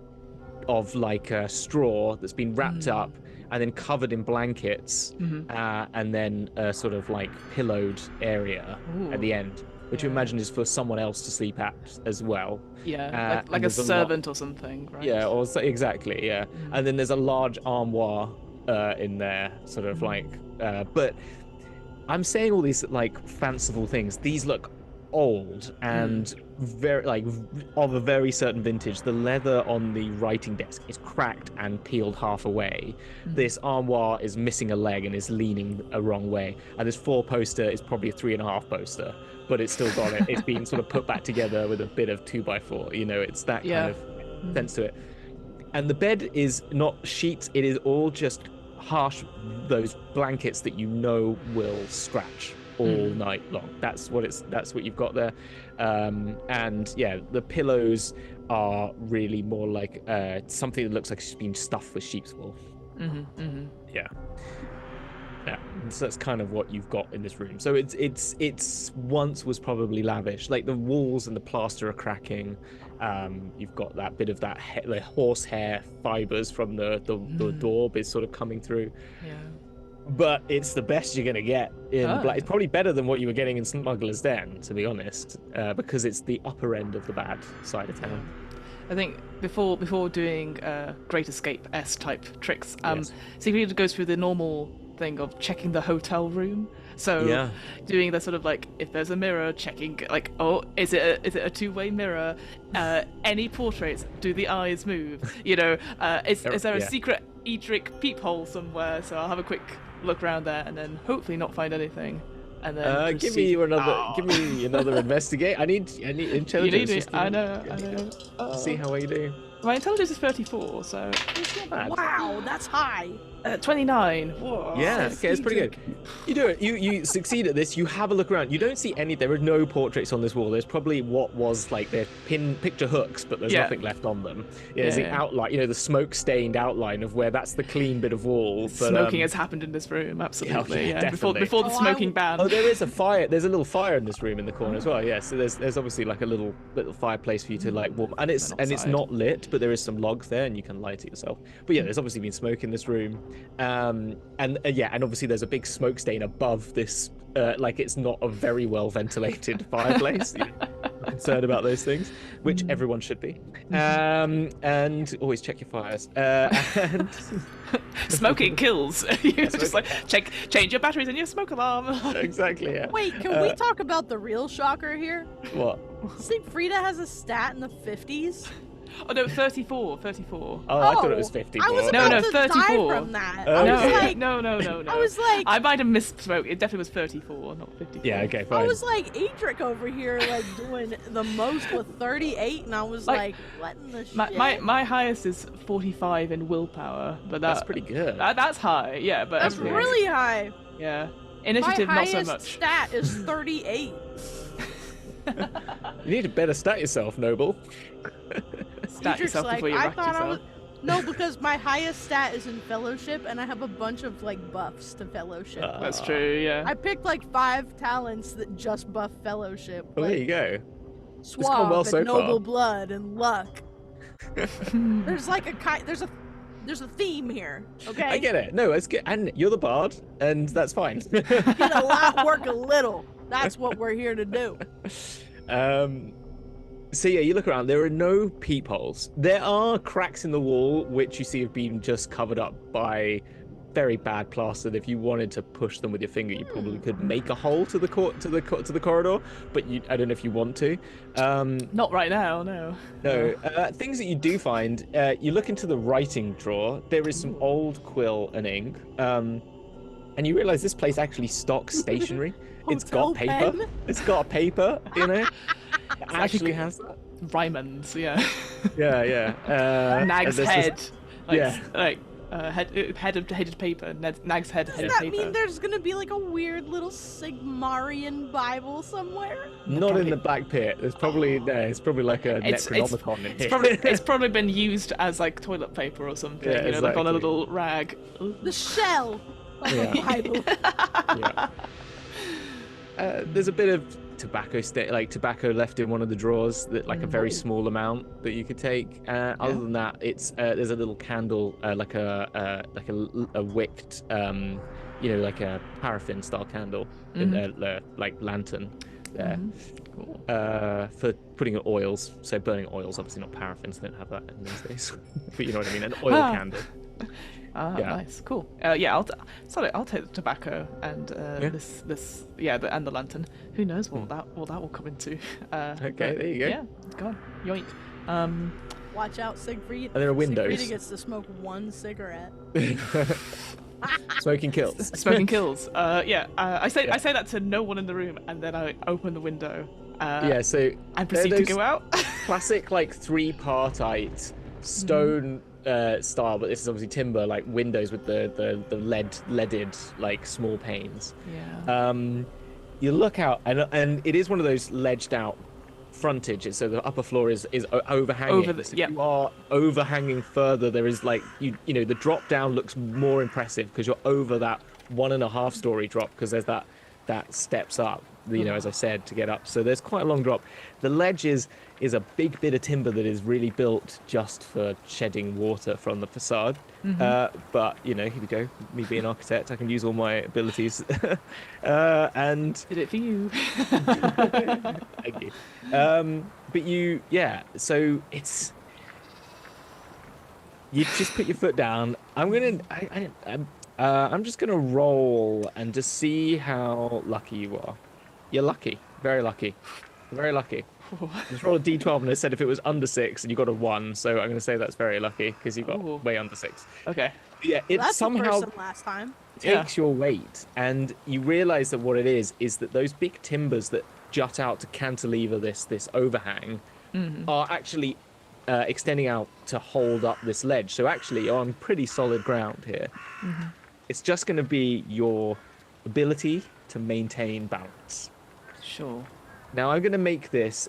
of like straw that's been wrapped up and then covered in blankets, and then a sort of like pillowed area at the end, which you imagine is for someone else to sleep at as well. Yeah, like a servant or something, right? Yeah, exactly, yeah. And then there's a large armoire in there, sort of like, but I'm saying all these like fanciful things. These look old and very like of a very certain vintage. The leather on the writing desk is cracked and peeled half away. This armoire is missing a leg and is leaning a wrong way, and this 4-poster is probably a 3.5 poster, but it's still got it. It's been sort of put back together with a bit of 2x4, you know. It's that kind of sense to it. And the bed is not sheets, it is all just harsh, those blankets that you know will scratch all night long. That's what you've got there. And yeah, the pillows are really more like something that looks like it's been stuffed with sheep's wool. Yeah, so that's kind of what you've got in this room. So it's once was probably lavish. Like the walls and the plaster are cracking. You've got that bit of that the horsehair fibers from the daub is sort of coming through. Yeah. But it's the best you're gonna get in Black. It's probably better than what you were getting in Smuggler's Den, to be honest, because it's the upper end of the bad side of town. I think before doing Great Escape-esque type tricks, Sigfreda goes through the normal thing of checking the hotel room. So doing the sort of like, if there's a mirror, checking like, oh, is it a two-way mirror? Any portraits? Do the eyes move? You know, is there a secret Eadric peephole somewhere? So I'll have a quick look around there and then hopefully not find anything. And then give me another investigate. I need intelligence. You need I know. See how you do. My intelligence is 34, so it's not bad. Wow, that's high. 29. Whoa. Yeah, okay, it's pretty good. You do it. You succeed at this. You have a look around. You don't see any. There are no portraits on this wall. There's probably what was like their picture hooks, but there's nothing left on them. There's the outline. You know, the smoke-stained outline of where that's the clean bit of wall. But, smoking has happened in this room, absolutely. Yeah, before the smoking ban. Oh, there is a fire. There's a little fire in this room in the corner as well. Yeah, so there's obviously like a little fireplace for you to like warm, and it's not lit, but there is some logs there, and you can light it yourself. But yeah, there's obviously been smoke in this room. And obviously there's a big smoke stain above this, like it's not a very well ventilated fireplace. I'm concerned about those things, which everyone should be. And always check your fires. And smoking kills. You just like change your batteries and your smoke alarm. Exactly. Yeah. Wait, can we talk about the real shocker here? What? Sigfreda has a stat in the 50s. Oh no, 34. Oh, I thought it was 54. I was about to 34. die from that. No, I was like, no. I was like, I might have misspoke. It definitely was 34, not 54. Yeah, okay, fine. I was like Eadric over here, like doing the most with 38, and I was like what in the shit? My highest is 45 in willpower, but that's pretty good. That's high, yeah, but that's really high. Yeah, initiative my not so highest much. Stat is 38. You need to better stat yourself, Noble. Stat Eadric's yourself like, before you I wreck thought yourself. I was... No, because my highest stat is in fellowship, and I have a bunch of like buffs to fellowship. That's true, yeah. I picked like 5 talents that just buff fellowship. Oh, there you go. Suave well and so noble far. blood and luck. There's like there's a theme here. Okay. I get it. No, it's good, and you're the bard, and that's fine. Get a lot, work a little. That's what we're here to do. So yeah, you look around, there are no peepholes. There are cracks in the wall, which you see have been just covered up by very bad plastered. If you wanted to push them with your finger, you probably could make a hole to the corridor. But I don't know if you want to. Not right now, no. No. Things that you do find, you look into the writing drawer. There is some old quill and ink. And you realize this place actually stocks stationery. It's got paper. Pen? It's got paper, you know. It actually has that. Ryman's, yeah. Yeah. Nag's and there's head. this- Like, yeah. Like, head of headed paper. Nag's head Does headed that paper. mean there's gonna be like a weird little Sigmarian Bible somewhere? Not in the Black Pit. There's probably it's probably like a It's Necronomicon in here. it's probably been used as like toilet paper or something, Yeah, you know, like on a exactly. little rag. The shell of Yeah. a Bible. Yeah. There's a bit of tobacco left in one of the drawers, that like a very small amount that you could take. Other than that, it's there's a little candle, like a wicked, like a paraffin style candle, like lantern there. For putting in oils. So burning oils, obviously not paraffin, so they don't have that in these days. But you know what I mean, an oil candle. Ah, Yeah. nice, cool. Yeah, I'll take the tobacco and and the lantern. Who knows what that will come into? Okay, but, there you go. Yeah, God, yoink. Watch out, Sigfreda. Are there windows? Sigfreda gets to smoke one cigarette. Smoking kills. Smoking kills. I say that to no one in the room, and then I open the window. Yeah, so And proceed to those go out. classic like three-partite stone style, but this is obviously timber, like windows with the leaded like small panes. Yeah. You look out, and it is one of those ledged out frontages, so the upper floor is overhanging. So yep. you are overhanging further. There is like you know the drop down looks more impressive because you're over that 1.5 story drop, because there's that steps up, you know, as I said, to get up. So there's quite a long drop. The ledge is a big bit of timber that is really built just for shedding water from the facade. But you know, here we go, me being an architect, I can use all my abilities. And Did it for you. thank you. But so you just put your foot down. I'm just gonna roll and just see how lucky you are. You're lucky, very lucky, very lucky. Just roll a d12, and I said if it was under 6 and you got a 1, so I'm gonna say that's very lucky because you got Ooh. way under 6. Okay. Yeah, it That's somehow the person last time. takes your weight, and you realize that what it is that those big timbers that jut out to cantilever this overhang are actually extending out to hold up this ledge. So actually you're on pretty solid ground here. It's just going to be your ability to maintain balance. Sure. Now I'm going to make this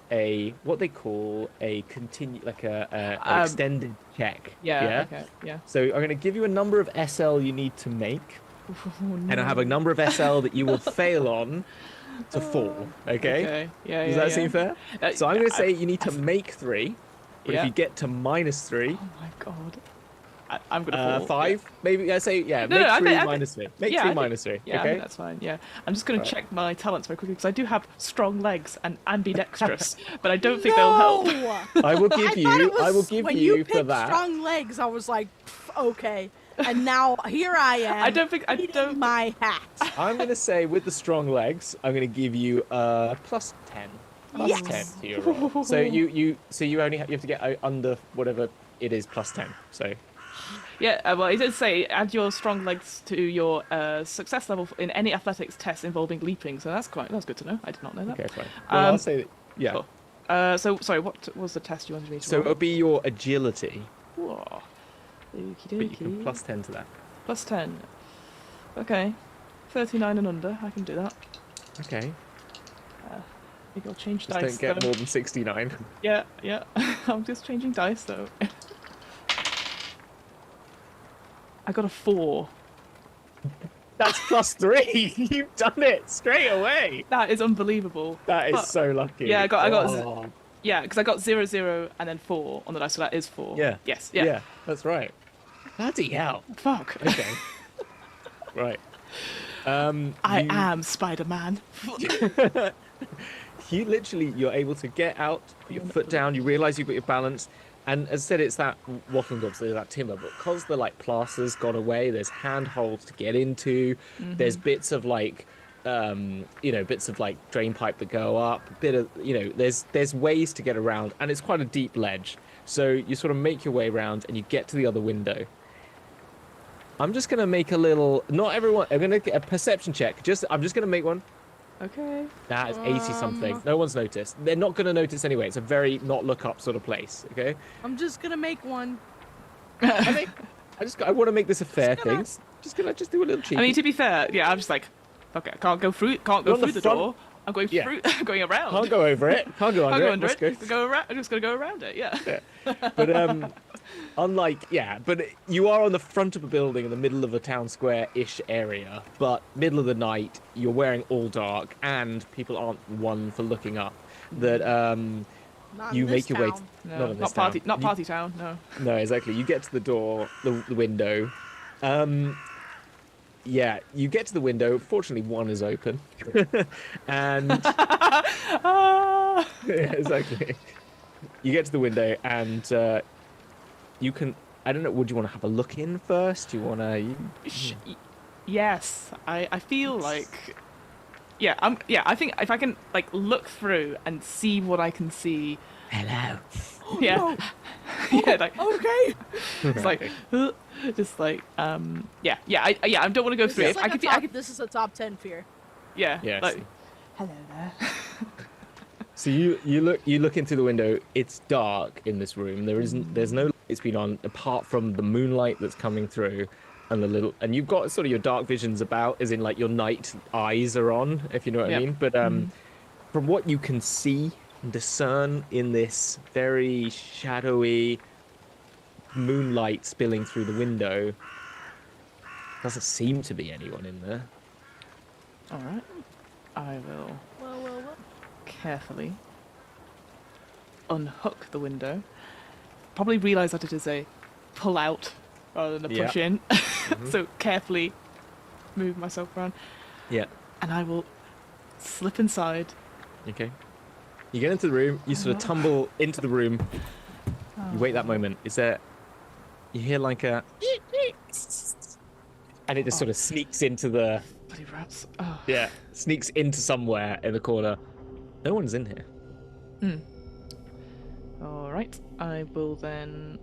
what they call a an extended check. Yeah. Okay. Yeah. So I'm going to give you a number of SL you need to make, and I have a number of SL that you will fail on to fall. Okay? Okay. Yeah. Does that seem fair? So I'm going to say you need to make 3, but if you get to -3, Oh my god. I'm gonna fall. 5, maybe. I say No, make I 3 think- minus 3. Make yeah, 3 I think- minus 3. Yeah, I Okay. think that's fine. Yeah, I'm just gonna check my talents very quickly because I do have strong legs and ambidextrous, but I don't think they'll help. I will give I will give when you you for picked that. strong legs, I was like, okay. And now here I am. I don't. My hat. I'm going to say with the strong legs, I'm going to give you +10. Plus Yes. 10 to your roll. So you only you have to get under whatever it is +10. So Yeah, well, it did say add your strong legs to your success level in any athletics test involving leaping. So that's good to know. I did not know that. okay, fine. Well, I'll say that, yeah. Cool. So sorry, what was the test you wanted me to So roll? it'll be your agility, Whoa. Okie but you can dokie. +10 to that. +10. Okay. 39 and under. I can do that. Okay. Maybe I'll change Just dice. don't get though. more than 69. Yeah. I'm just changing dice though. I got a 4. That's +3. You've done it straight away. That is unbelievable. That is But- so lucky. Yeah, I got Oh. yeah, because I got 0, 0, and then 4 on the dice, so that is 4. Yeah. Yes. Yeah. Yeah, that's right. Bloody hell. Fuck. Okay. Right. I am Spider-Man. You're able to get out, put your foot down, you realise you've got your balance, And as I said, it's that walking obviously that timber, but because the like plaster's gone away, there's handholds to get into. There's bits of like, bits of like drain pipe that go up. A bit of, there's ways to get around, and it's quite a deep ledge. So you sort of make your way around, and you get to the other window. I'm just gonna make a little. Not everyone. I'm gonna get a perception check. I'm just gonna make one. Okay. Nah, it's 80 something. No one's noticed. They're not gonna notice anyway. It's a very not look up sort of place. Okay. I'm just gonna make one. I want to make this a fair thing. Just do a little cheeky. I mean, to be fair, yeah, I'm just like, okay, I can't go through. Can't go through the door. I'm going through. I'm going around. Can't go over it. Can't go under it. Let's go around. I'm just gonna go around it. Yeah. But but you are on the front of a building in the middle of a town square-ish area. But middle of the night, you're wearing all dark, and people aren't one for looking up. That Not you in make this your way. town. No, not party town. No. No, exactly. You get to the door, the window. Yeah, you get to the window. Fortunately, one is open. And yeah, exactly. You get to the window, and you can. I don't know. Would you want to have a look in first? Do you want to? Yes, I feel like. Yeah, I think if I can like look through and see what I can see. Hello. Yeah. No. Yeah. Like, Okay. it's like, just like, yeah. I don't want to go through it. This is a top 10 fear. Yeah. Yes. Like, hello there. So you look into the window. It's dark in this room. There's no lights been on apart from the moonlight that's coming through, and you've got sort of your dark visions about, as in like your night eyes are on, if you know what I mean. But from what you can see and discern in this very shadowy moonlight spilling through the window, doesn't seem to be anyone in there. All right. I will Well. carefully unhook the window. Probably realise that it is a pull out rather than a push in. So carefully move myself around. Yeah. And I will slip inside. Okay. You get into the room. You sort of tumble into the room. You wait that moment. You hear like a, and it just sort of sneaks into the. Bloody rats. Oh. Yeah, sneaks into somewhere in the corner. No one's in here. All right. I will then.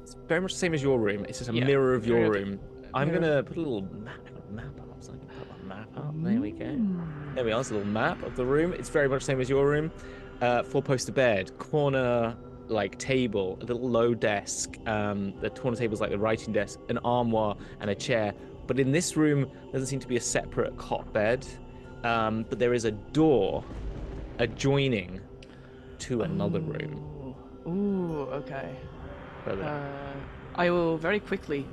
It's very much the same as your room. It's just a mirror of your room. I'm mirror. gonna put a little map up. So I can put a map up. There we go. There we are. It's a little map of the room. It's very much the same as your room. 4-poster bed, corner like table, a little low desk. The corner table is like the writing desk, an armoire, and a chair. But in this room, there doesn't seem to be a separate cot bed. But there is a door adjoining to another room. Ooh, okay. Further. I will very quickly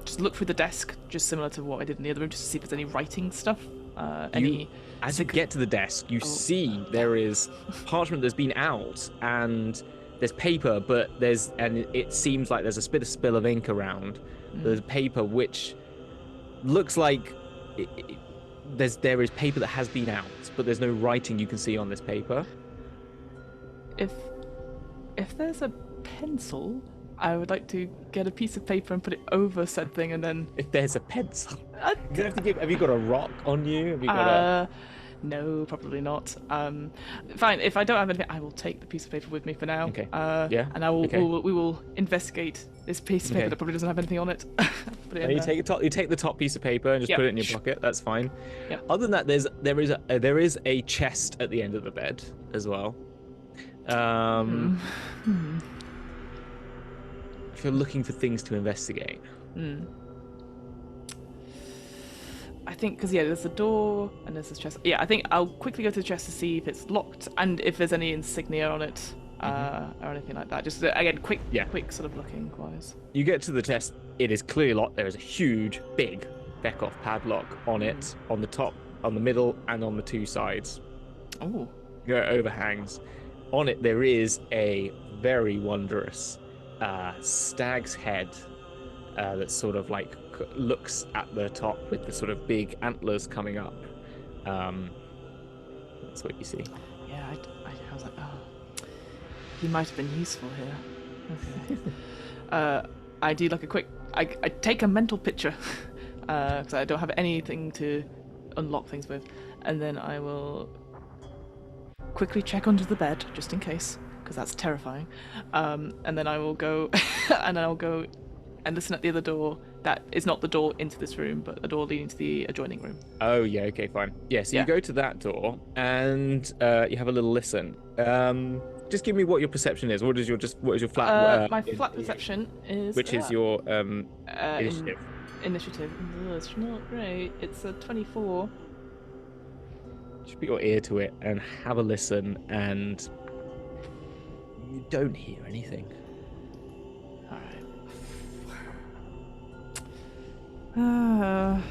just look through the desk, just similar to what I did in the other room, just to see if there's any writing stuff. As you get to the desk, you see there is parchment that's been out, and there's paper, but it seems like there's a bit of spill of ink around. There's paper which looks like there is paper that has been out, but there's no writing you can see on this paper. If there's a pencil, I would like to get a piece of paper and put it over said thing, and then. If there's a pencil, have you got a rock on you? Have you got No, probably not. Fine. If I don't have anything, I will take the piece of paper with me for now. Okay. And I will. Okay. We will investigate this piece of paper that probably doesn't have anything on it. Put it in there. You take the top piece of paper and just put it in your pocket. That's fine. Yep. Other than that, there is a chest at the end of the bed as well. If you're looking for things to investigate. I think, because there's a door and there's this chest. Yeah, I think I'll quickly go to the chest to see if it's locked and if there's any insignia on it or anything like that. Just again, quick sort of looking wise. You get to the chest. It is clearly locked. There is a huge, big Beckhoff padlock on it, on the top, on the middle, and on the two sides. Oh. It overhangs. On it, there is a very wondrous stag's head that sort of like looks at the top with the sort of big antlers coming up. That's what you see. Yeah, I was like, oh. He might have been useful here. Okay. I do like a quick. I take a mental picture because I don't have anything to unlock things with, and then I will quickly check under the bed just in case, because that's terrifying. And then I will go, and I'll go and listen at the other door. That is not the door into this room, but the door leading to the adjoining room. Oh yeah, okay, fine. Yeah, so you go to that door and you have a little listen. Just give me what your perception is. What is your flat? My flat perception is. Which is your initiative? Initiative. Oh, it's not great. It's a 24. Just put your ear to it and have a listen, and you don't hear anything. Alright.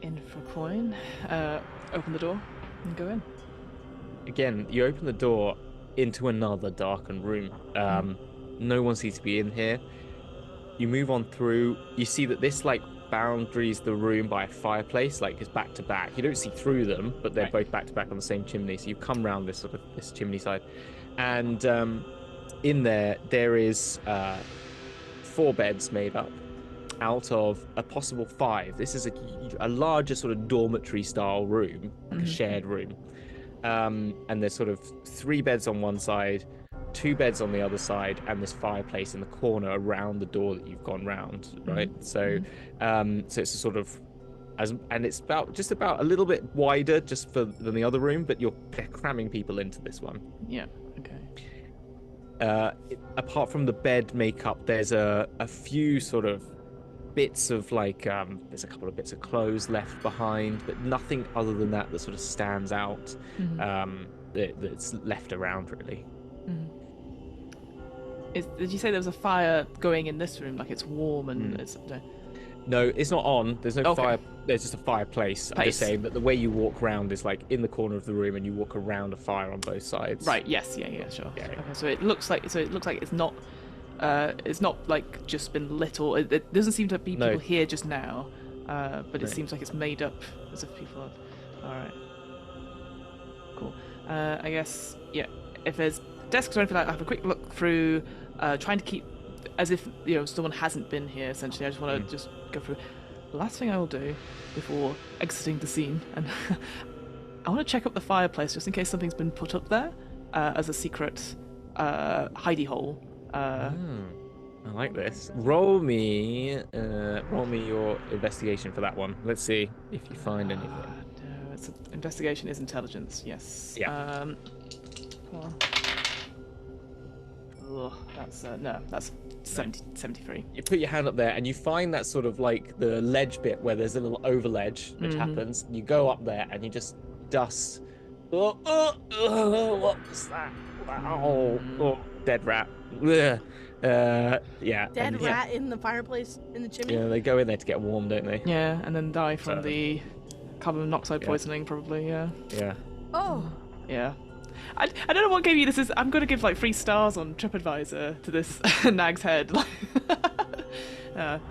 In for a coin. Open the door and go in. Again, you open the door into another darkened room. No one seems to be in here. You move on through. You see that this boundaries the room by a fireplace, it's back to back. You don't see through them, but they're both back to back on the same chimney. So you come round this chimney side, and in there is 4 beds made up out of a possible 5. This is a larger sort of dormitory style room, like a shared room. And there's sort of 3 beds on one side, 2 beds on the other side, and this fireplace in the corner around the door that you've gone round, right? So it's a sort of and it's just about a little bit wider than the other room, but they're cramming people into this one. Yeah. Okay. Apart from the bed makeup, there's a few sort of bits of there's a couple of bits of clothes left behind, but nothing other than that sort of stands out. That's left around really. Did you say there was a fire going in this room? Like it's warm and it's. No, it's not on. There's no fire. There's just a fireplace. I'm just saying that the way you walk around is in the corner of the room, and you walk around a fire on both sides. Right. Yes. Yeah. Sure. Yeah. Okay. So it looks like it's not. It's not just been lit, or it doesn't seem to be people here just now. But it seems like it's made up as if people have. All right. Cool. I guess if there's desks or anything like that, I have a quick look through, trying to keep as if someone hasn't been here. Essentially, I just want to just go through. The last thing I will do before exiting the scene, and I want to check up the fireplace just in case something's been put up there as a secret hidey hole. I like this. Roll me your investigation for that one. Let's see if you find anything. No, investigation is intelligence. Yes. Yeah. That's 73. You put your hand up there and you find that sort of the ledge bit where there's a little over ledge which happens. You go up there and you just dust. What's that? Oh, dead rat. Dead rat in the fireplace in the chimney. Yeah, they go in there to get warm, don't they? Yeah, and then die from the carbon monoxide poisoning, probably. Yeah. Yeah. Oh. Yeah. I don't know what game this is. I'm going to give 3 stars on TripAdvisor to this Nag's Head.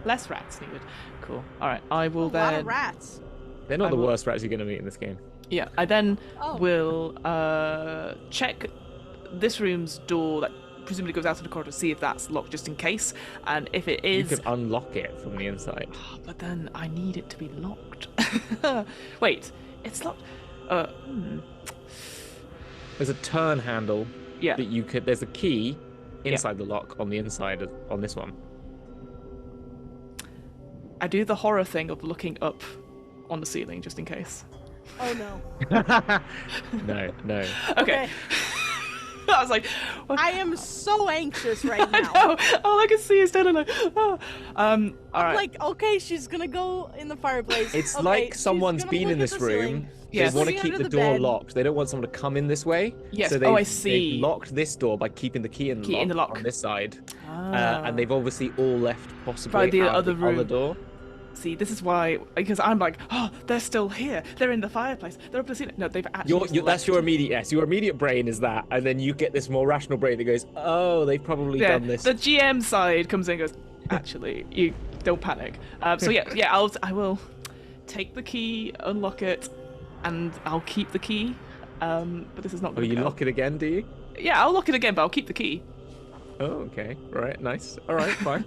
Less rats needed. Cool. All right, I will then. A lot of rats. They're not the worst rats you're going to meet in this game. Yeah, I then will check this room's door that presumably goes out to the corridor to see if that's locked, just in case. And if it is, you can unlock it from the inside. But then I need it to be locked. Wait, it's locked. There's a turn handle. Yeah. That you could. There's a key inside the lock on the inside on this one. I do the horror thing of looking up on the ceiling just in case. Oh no. No. Okay. I was like, I am so anxious right now. I know. All I can see is Dylan all right. Okay, she's gonna go in the fireplace. It's like someone's been in this room. Yes. They want to keep the door locked. They don't want someone to come in this way. Yes. So I see. They've locked this door by keeping the key in the lock on this side. And they've obviously all left possibly by the out other the room. other door. See, this is why, because I'm like, they're still here. They're in the fireplace. They're up the ceiling. No, they've actually. That's your immediate yes. Your immediate brain is that, and then you get this more rational brain that goes, "Oh, they've probably done this." The GM side comes in and goes, "Actually, you don't panic." I will take the key, unlock it, and I'll keep the key But this is not Oh, going to you lock it again, do you? Yeah, I'll lock it again, but I'll keep the key. Oh, okay. Right, nice. All right, fine.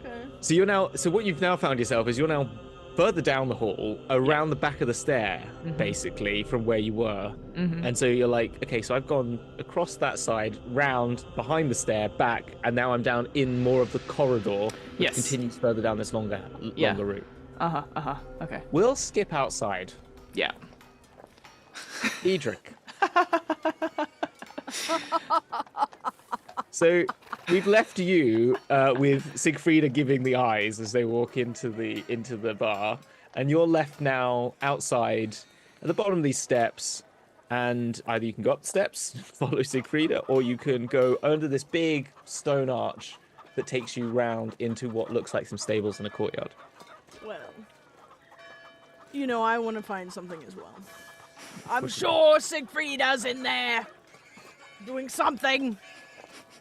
Okay. So you're now. So what you've now found yourself is you're now further down the hall, around the back of the stair, basically, from where you were. And so you're like, okay, so I've gone across that side, round, behind the stair, back, and now I'm down in more of the corridor, which continues further down this longer route. Okay. We'll skip outside. Yeah. Eadric. So we've left you with Sigfreda giving the eyes as they walk into the bar, and you're left now outside at the bottom of these steps. And either you can go up the steps, follow Sigfreda, or you can go under this big stone arch that takes you round into what looks like some stables and a courtyard. Well, you know, I want to find something as well. I'm sure Sigfreda's in there doing something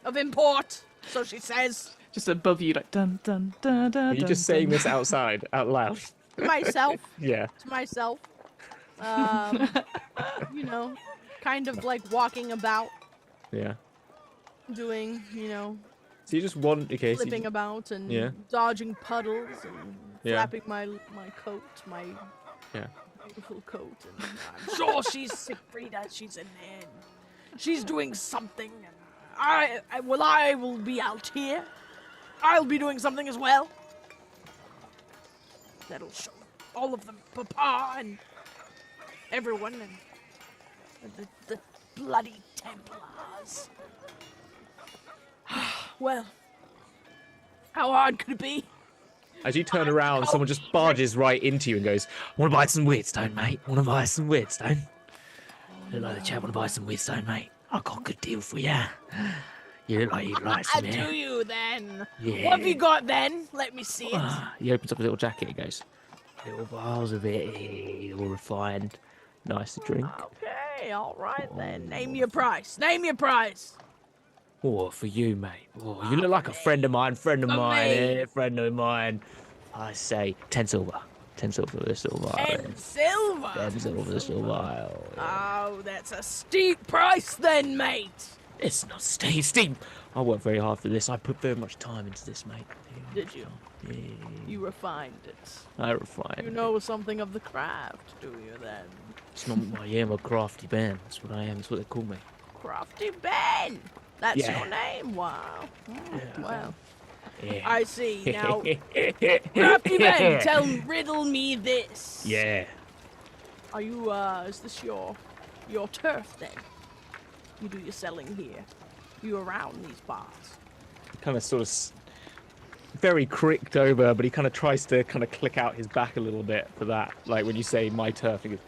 of import, so she says. Just above you, like dun dun dun dun. Are you just saying this outside, out loud? To myself. Yeah. To myself. You know, kind of like walking about, Yeah. doing, you know, So you just want, okay, so flipping you, about and Yeah. dodging puddles and Yeah. flapping my coat, my beautiful coat. And I'm sure she's Sigfreda. She's in there. And she's doing something. And I will be out here. I'll be doing something as well. That'll show all of them, Papa and everyone, and the bloody Templars. Well, how hard could it be? as you turn around, someone just barges right into you and goes, "Want to buy some Wyrdstone, mate? Want to buy some Wyrdstone? Look like the chap want to buy some Wyrdstone, mate. I've got a good deal for you. You look like you'd like some Do here." you then? Yeah. What have you got then? Let me see it. He opens up a little jacket and goes, "Little vials of it, all refined. Nice to drink." Okay, all right then. Name your price. Name your price. Oh, for you, mate. Oh, you look like a friend of mine, For me. friend of mine. I say 10 silver. 10 silver for this little vial. 10 silver. 10 silver for this little vial. Oh, that's a steep price then, mate. It's not steep. I worked very hard for this. I put very much time into this, mate. Did you? Yeah, You refined it. I refined. You know something of the craft, do you then? It's not my I'm a crafty man. That's what I am. That's what they call me. Crafty Ben. That's Yeah. your name. Wow. Well, Yeah. I see. Now, Crafty Ben, riddle me this. Yeah. Are you, is this your turf then? You do your selling here. You around these bars. Kind of sort of very cricked over, but he kind of tries to kind of click out his back a little bit for that. Like when you say my turf, he goes,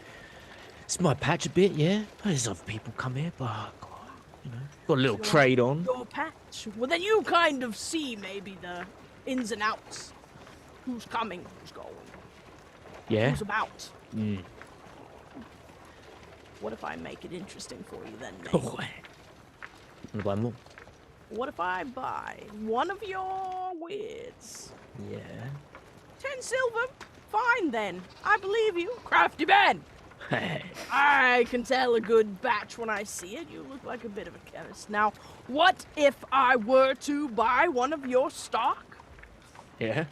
"It's my patch a bit, yeah. There's other people come here, but you know, got a little trade on." Your patch. Well, then you kind of see maybe the ins and outs. Who's coming, who's going, Yeah. who's about. Mm. What if I make it interesting for you then, mate? Oh, wanna buy more? What if I buy one of your weirds? Yeah. 10 silver? Fine then. I believe you. Crafty Ben. I can tell a good batch when I see it. You look like a bit of a chemist. Now, what if I were to buy one of your stock? Yeah.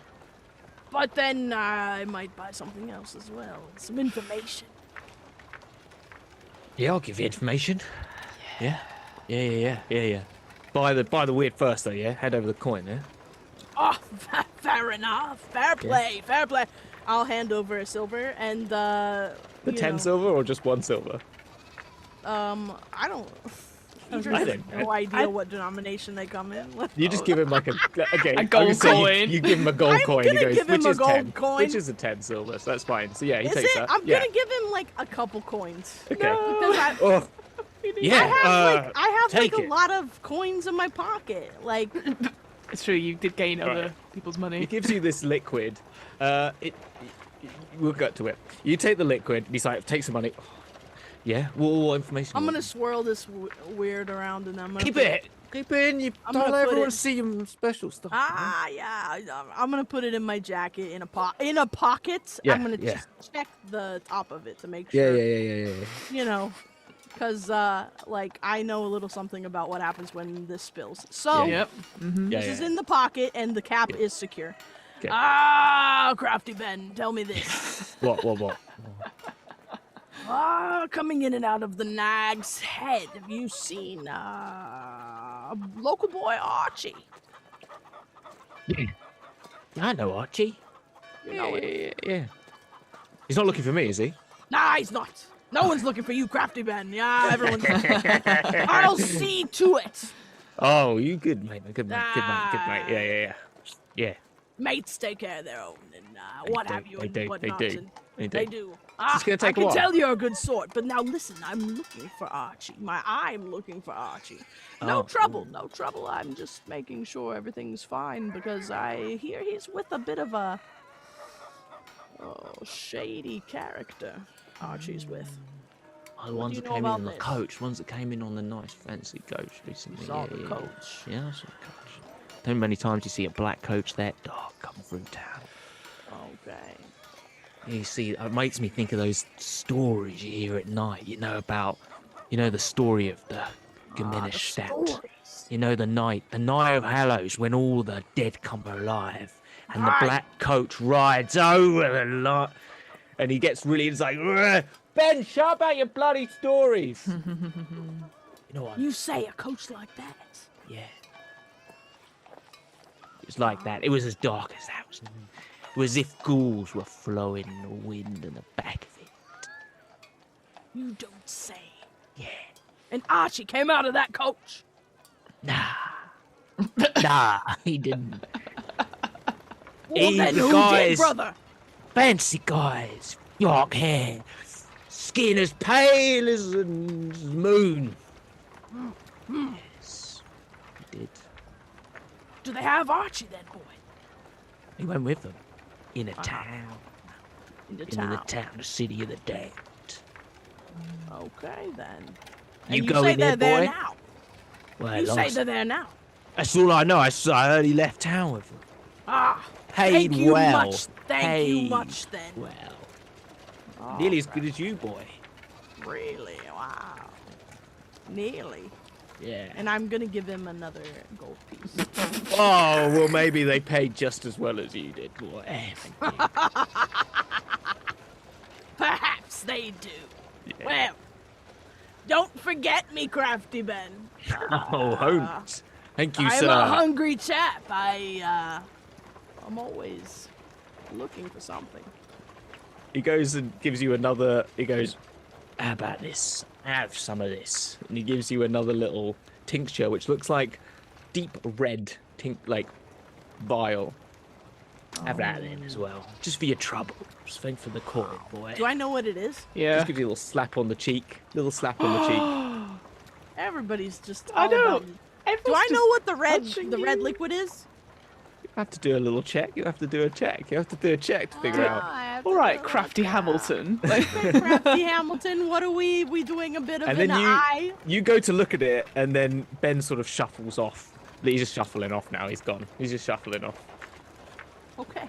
But then I might buy something else as well. Some information. Yeah, I'll give you information. Yeah. Yeah. Buy the weird first, though. Yeah. Head over the coin. Yeah. Oh, fair enough. Fair play. Fair play. I'll hand over a silver and The 10 silver or just 1 silver? I don't. I I don't have no idea what denomination they come in. You just give him like a okay, A gold coin. You give him a gold I'm coin. gonna He goes, give him which a is gold 10? coin. Which is a 10 silver, so that's fine. So yeah, he Is takes it? that. I'm yeah. gonna give him like a couple coins. Okay. Because Oh, yeah. I have take like a it. lot of coins in my pocket. Like, It's true, you did gain other Right. people's money. He gives you this liquid. We'll get to it. You take the liquid. And he's like, take some money. Yeah. What information? I'm you gonna want? swirl this weird around and I'm gonna keep put it. Keep it in. You I'm don't gonna let put everyone it- see your special stuff. Yeah. I'm gonna put it in my jacket in a pocket. Yeah, I'm gonna yeah. just check the top of it to make sure. Yeah. You know, Because, like, I know a little something about what happens when this spills. So, Yep. this is in the pocket, and the cap is secure. Okay. Ah, Crafty Ben, tell me this. What? Coming in and out of the nag's head, have you seen, local boy Archie? Yeah, I know Archie. You know him? Yeah. He's not looking for me, is he? Nah, he's not. No one's looking for you, Crafty Ben. Yeah, everyone's. I'll see to it. Oh, you good, mate. Good mate. Yeah. Mates take care of their own, and what have you, and whatnot. They do. It's gonna take I a while. can tell you're a good sort, but now listen, I'm looking for Archie. I'm looking for Archie. No trouble. I'm just making sure everything's fine because I hear he's with a bit of a shady character. Archie's with. Oh, the ones that came in on the coach. Ones that came in on the nice fancy coach recently. Saw the coach. Yeah, I saw the coach. Don't know many times you see a black coach that dark coming through town. Okay. You see, it makes me think of those stories you hear at night. About, the story of the diminished stout. The night of Hallows when all the dead come alive, and the black coach rides over the lot, and he gets really, it's like, Ben, shut about your bloody stories. You know what? You say a coach like that? Yeah. It was like that. It was as dark as that. It was as if ghouls were flowing in the wind in the back of it. You don't say. Yeah. And Archie came out of that coach? Nah, he didn't. Well, then who did, brother? Fancy guys, dark hair, skin as pale as the moon. Yes, he did. Do they have Archie then, boy? He went with them in a town. Into the town, the city of the dead. Okay then. You and go say in there, they're boy. there now. Well, You say they're there now. That's all I know. I heard he left town with them. Thank you well. much. Thank you much then. Well, nearly as good as you, boy. Really? Wow. Nearly. Yeah. And I'm gonna give him another gold piece. Oh, well, maybe they paid just as well as you did, boy. Perhaps they do. Yeah. Well, don't forget me, Crafty Ben. Oh, won't. Thank you, I'm sir. a hungry chap. I'm always looking for something. He goes and gives you another. He goes, how about this? Have some of this. And he gives you another little tincture, which looks like deep red vial. Have that then as well. Just for your trouble. Just thank for the coin, boy. Do I know what it is? Yeah. Just give you a little slap on the cheek. Everybody's just. I all know. about it. Do I know what the red liquid is? You have to do a little check. You have to do a check. To figure out. All right, Crafty Hamilton. Crafty Hamilton, what are we doing a bit of And an then eye? you go to look at it, and then Ben sort of shuffles off. He's just shuffling off now. He's gone. He's just shuffling off. Okay.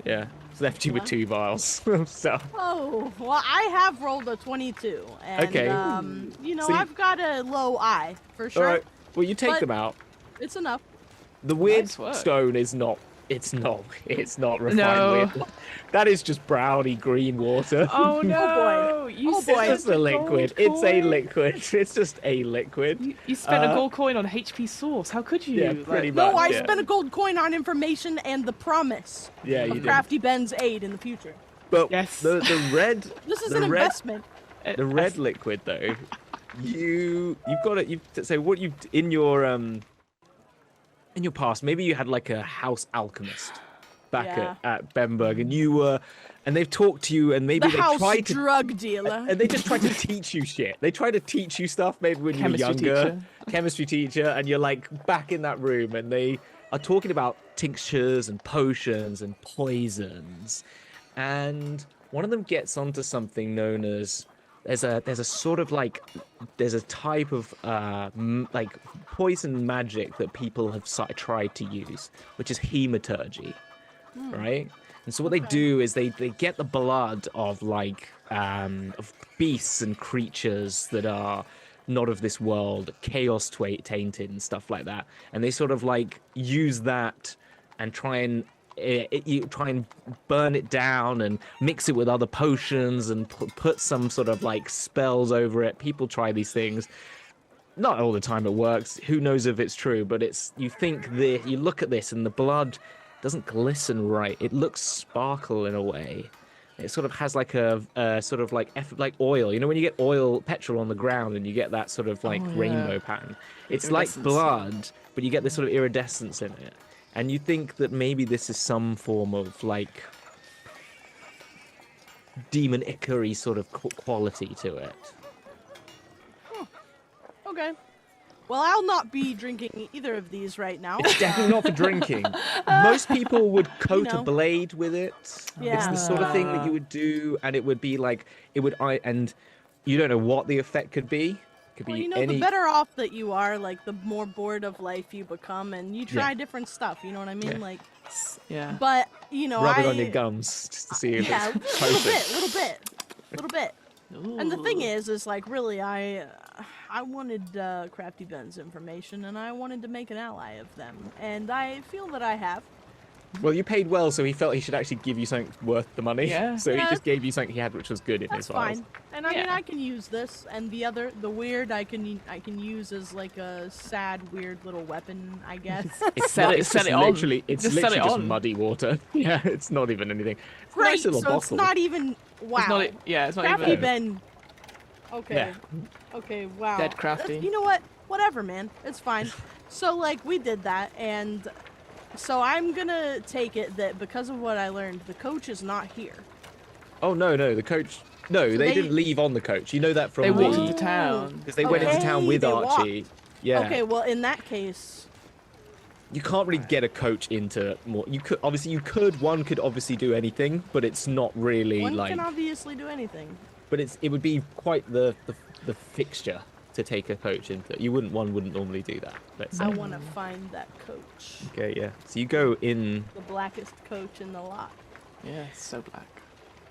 Yeah. It's left you with 2 vials. So. Oh, well, I have rolled a 22. And, Okay. So I've got a low eye, for sure. All right. Well, you take But- them out. It's enough. The Nice work. Wyrdstone is not. It's not refined. No. Weird. That is just browny green water. Oh no! boy. You Oh, spent boy. It's a liquid. It's a liquid. It's just a liquid. You spent a gold coin on HP Source. How could you? Yeah, pretty No, much. I yeah. spent a gold coin on information and the promise Yeah, you of did. Crafty Ben's aid in the future. But Yes. the red. This is the an red, investment. The red liquid though, you've got it. So what you in your past, maybe you had like a house alchemist back Yeah. at Bemberg, and you were, and they've talked to you, and maybe The they house tried to. drug dealer. And they just try to teach you shit. They try to teach you stuff maybe when you were Chemistry younger. teacher. Chemistry teacher, and you're like back in that room, and they are talking about tinctures and potions and poisons. And one of them gets onto something known as there's a sort of like there's a type of like poison magic that people have tried to use, which is hematurgy, right? And so what they do is they get the blood of like of beasts and creatures that are not of this world, chaos tainted and stuff like that, and they sort of like use that and try and burn it down and mix it with other potions and put some sort of like spells over it. People try these things. Not all the time it works. Who knows if it's true? But you look at this and the blood doesn't glisten right. It looks sparkle in a way. It sort of has like a sort of like oil. You know when you get petrol on the ground and you get that sort of like rainbow pattern. It's like blood, but you get this sort of iridescence in it. And you think that maybe this is some form of like demon ichor-y sort of quality to it. Okay. Well, I'll not be drinking either of these right now. It's definitely not for drinking. Most people would coat a blade with it. Yeah. It's the sort of thing that you would do, and it would be like and you don't know what the effect could be. Could be the better off that you are, like the more bored of life you become, and you try different stuff. You know what I mean? Yeah. Like, But rub it on your gums just to see if it's potent. little bit. Ooh. And the thing is like really, I wanted Crafty Ben's information, and I wanted to make an ally of them, and I feel that I have. Well, you paid well, so he felt he should actually give you something worth the money. Yeah. So he just gave you something he had, which was good in his files. Fine. And I mean, I can use this, and the weird I can use as like a sad, weird little weapon, I guess. It's literally just muddy water. Yeah, it's not even anything. It's a Great. nice little So bottle. it's not even. Wow. It's not Crafty even Ben. Okay. Yeah. Okay. Wow. Dead Crafty. You know what? Whatever, man. It's fine. So like we did that, and so I'm gonna take it that because of what I learned, the coach is not here. Oh no, the coach. No, So they didn't leave on the coach. You know that from They walked the into town. because they went into town with they Archie. Yeah. Okay. Well, in that case. You can't really get a coach into more. You could one could obviously do anything, but it's not really One like. can obviously do anything. But it would be quite the fixture to take a coach into. One wouldn't normally do that. Let's say. I want to find that coach. Okay, yeah. So you go in. The blackest coach in the lot. Yeah, it's so black.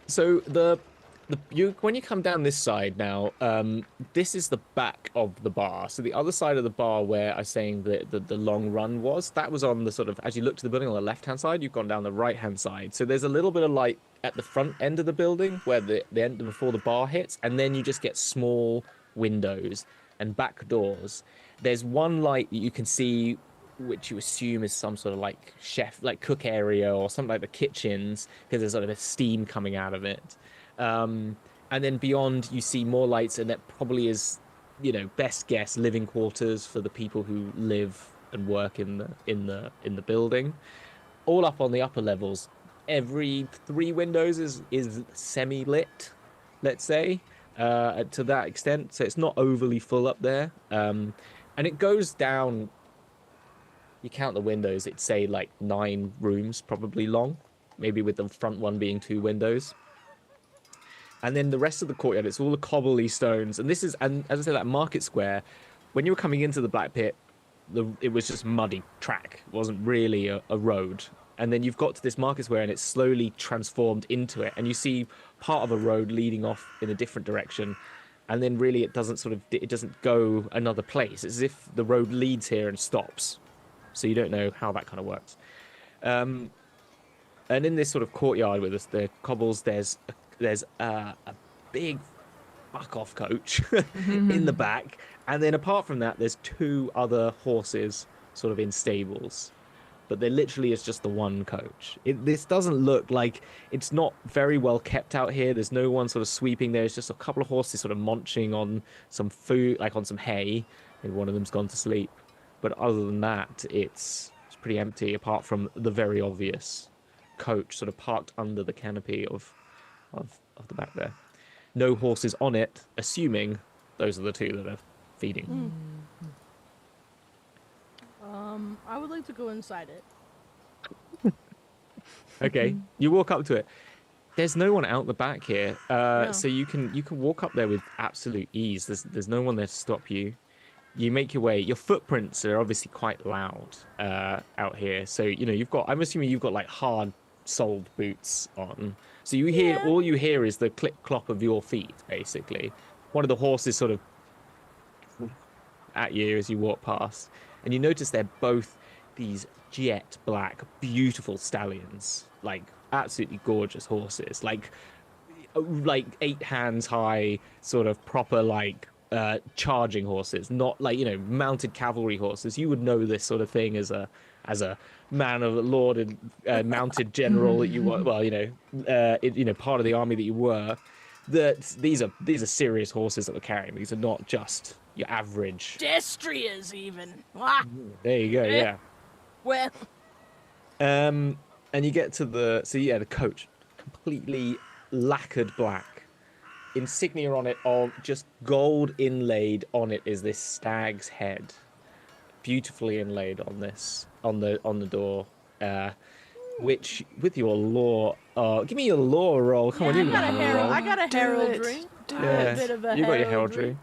So when you come down this side now, this is the back of the bar. So the other side of the bar where I was saying the long run was, that was on the sort of, as you look to the building on the left-hand side, you've gone down the right-hand side. So there's a little bit of light at the front end of the building where the end before the bar hits, and then you just get small windows and back doors. There's one light that you can see, which you assume is some sort of like chef, like cook area or something like the kitchens, because there's sort of a steam coming out of it. And then beyond, you see more lights, and that probably is, best guess, living quarters for the people who live and work in the building. All up on the upper levels, every 3 windows is semi-lit, let's say, to that extent. So it's not overly full up there, and it goes down. You count the windows, it'd say like 9 rooms probably long, maybe with the front one being 2 windows. And then the rest of the courtyard, it's all the cobbly stones. And as I said, that market square, when you were coming into the Black Pit, it was just muddy track. It wasn't really a road. And then you've got to this market square, and it's slowly transformed into it. And you see part of a road leading off in a different direction. And then really it doesn't go another place. It's as if the road leads here and stops. So you don't know how that kind of works. And in this sort of courtyard with the cobbles, there's a big fuck-off coach in the back. And then apart from that, there's 2 other horses sort of in stables. But there literally is just the one coach. This doesn't look like... It's not very well kept out here. There's no one sort of sweeping. There's just a couple of horses sort of munching on some food, like on some hay. And one of them's gone to sleep. But other than that, it's pretty empty, apart from the very obvious coach sort of parked under the canopy of the back there. No horses on it, assuming those are the 2 that are feeding. I would like to go inside it. Okay, you walk up to it. There's no one out the back here, No. so you can walk up there with absolute ease. There's no one there to stop you. You make your way. Your footprints are obviously quite loud out here. So you've got. I'm assuming you've got like hard soled boots on. So you hear all you hear is the click clop of your feet, basically. One of the horses sort of at you as you walk past, and you notice they're both these jet black, beautiful stallions, like absolutely gorgeous horses, like 8 hands high, sort of proper like charging horses, not like, you know, mounted cavalry horses. You would know this sort of thing as a man of the lord and mounted general that you were, well, part of the army that you were. That these are serious horses that we're carrying. These are not just your average. Destriers, even. Ah, There you go. Yeah. well, And you get to the coach, completely lacquered black, insignia on it of just gold inlaid on it is this stag's head, beautifully inlaid on the door, which with your lore, give me your lore roll. Come on, you got a roll. I got a heraldry. Do Yeah, A bit of a you got your heraldry.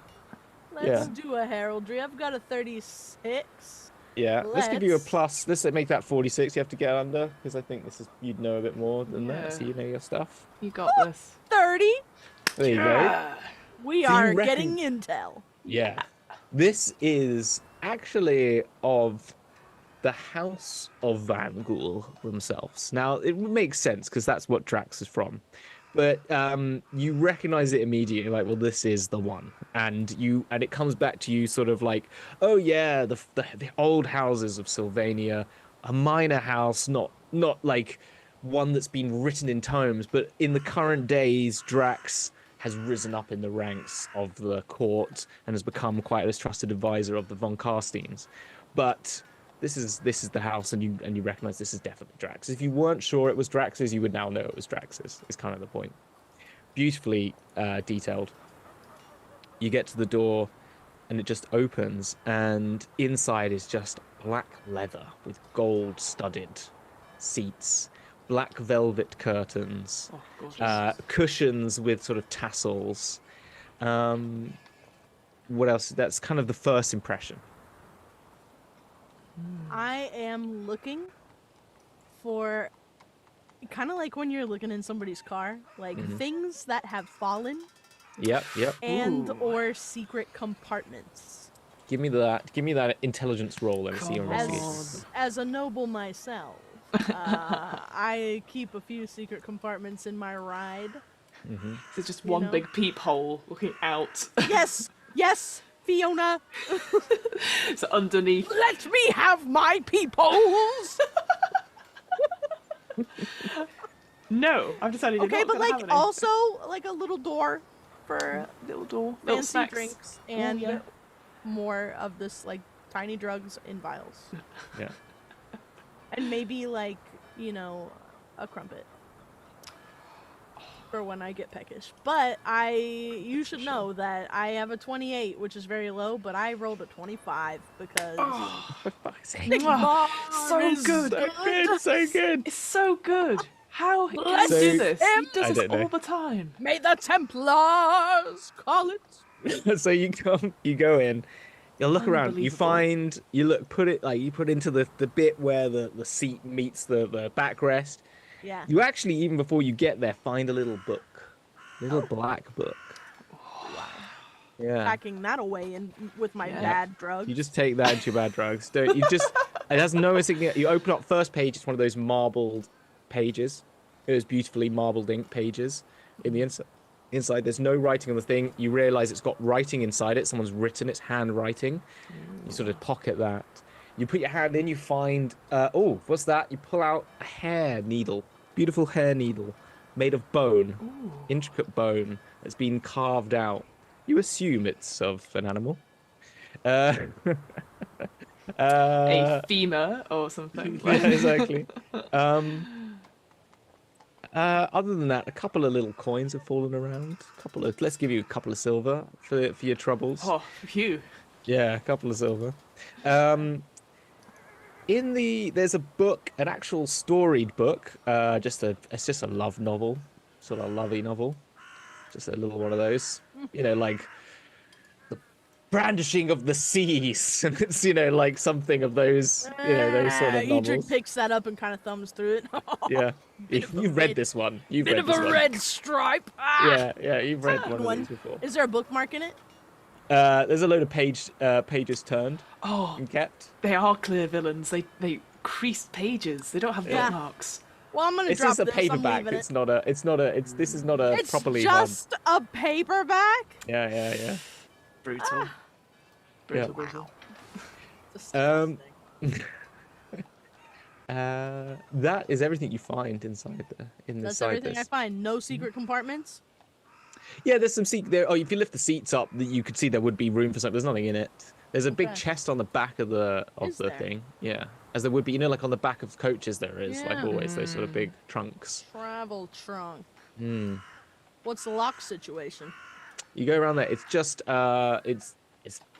heraldry. Let's do a heraldry. I've got a 36. Yeah, let's give you a Let's- plus. Let's make that 46. You have to get under because I think you'd know a bit more than Yeah. that, so you know your stuff. You got this. 30. There you go. We So you are reckon- getting intel. Yeah. This is actually of the House of Van Ghoul themselves. Now, it makes sense because that's what Drax is from. But you recognize it immediately, like, well, this is the one. And it comes back to you sort of like, oh yeah, the old houses of Sylvania, a minor house, not like one that's been written in tomes, but in the current days, Drax has risen up in the ranks of the court and has become quite a trusted advisor of the von Carsteins. But this is the house, and you recognize this is definitely Drax. If you weren't sure it was Drax's, you would now know it was Drax's. Is kind of the point. Beautifully detailed. You get to the door, and it just opens, and inside is just black leather with gold-studded seats, black velvet curtains, Oh, gorgeous. cushions with sort of tassels. What else? That's kind of the first impression. I am looking for kind of like when you're looking in somebody's car, like things that have fallen Yep. and Ooh. or secret compartments. Give me that intelligence roll. Let me see your Come on. investigation. As a noble myself, I keep a few secret compartments in my ride. It's just you one know? big peephole looking out. Yes, Fiona, It's underneath. let me have my peepholes. No, I've decided you're Okay, not but gonna like have any. also like a little door for Little door, little fancy snacks. drinks and yeah. more of this like tiny drugs in vials. Yeah. And maybe like, a crumpet. For when I get peckish. But you should know that I have a 28, which is very low, but I rolled a 25 because For fuck's sake. Mwah. So is good. So good. It's so good. How can Bless he do this? He him. I does this don't know. all the time. May the Templars call it. So you go in, you look around, you Unbelievable. put it into the bit where the seat meets the backrest. Yeah. You actually, even before you get there, find a little book, black book. Yeah. Packing that away with my Yeah. bad drugs. You just take that into your bad drugs. Don't you just? It has no insignia. You open up first page. It's one of those marbled pages. Those beautifully marbled ink pages. In the inside, there's no writing on the thing. You realise it's got writing inside it. Someone's written. It's handwriting. You sort of pocket that. You put your hand in. You find. What's that? You pull out a hair needle. Beautiful hair needle, made of bone, intricate bone that's been carved out. You assume it's of an animal. A femur or something. Yeah, exactly. Other than that, a couple of little coins have fallen around. Let's give you a couple of silver for your troubles. Oh, phew. Yeah, a couple of silver. There's a book, an actual storied book. It's just a love novel, sort of lovey novel. Just a little one of those. Like brandishing of the seas. And it's, like something of those, those sort of novels. Edric picks that up and kind of thumbs through it. Yeah. You've read this one. You've Bit read of this a one. red stripe. Ah! Yeah, you've read Good one of these before. Is there a bookmark in it? There's a load of pages turned and kept. They are clear villains. They creased pages. They don't have bookmarks. Well, I'm gonna This drop is a this. paperback. This is not a It's properly just a paperback. Yeah. Brutal. Brutal. Wow. That is everything you find inside That's everything I find. No secret compartments. Yeah, there's some seat there. Oh, if you lift the seats up, you could see there would be room for something. There's nothing in it. There's a big chest on the back of the thing. Yeah, as there would be, like on the back of coaches there is, like always, those sort of big trunks. Travel trunk. What's the lock situation? You go around there. It's just it's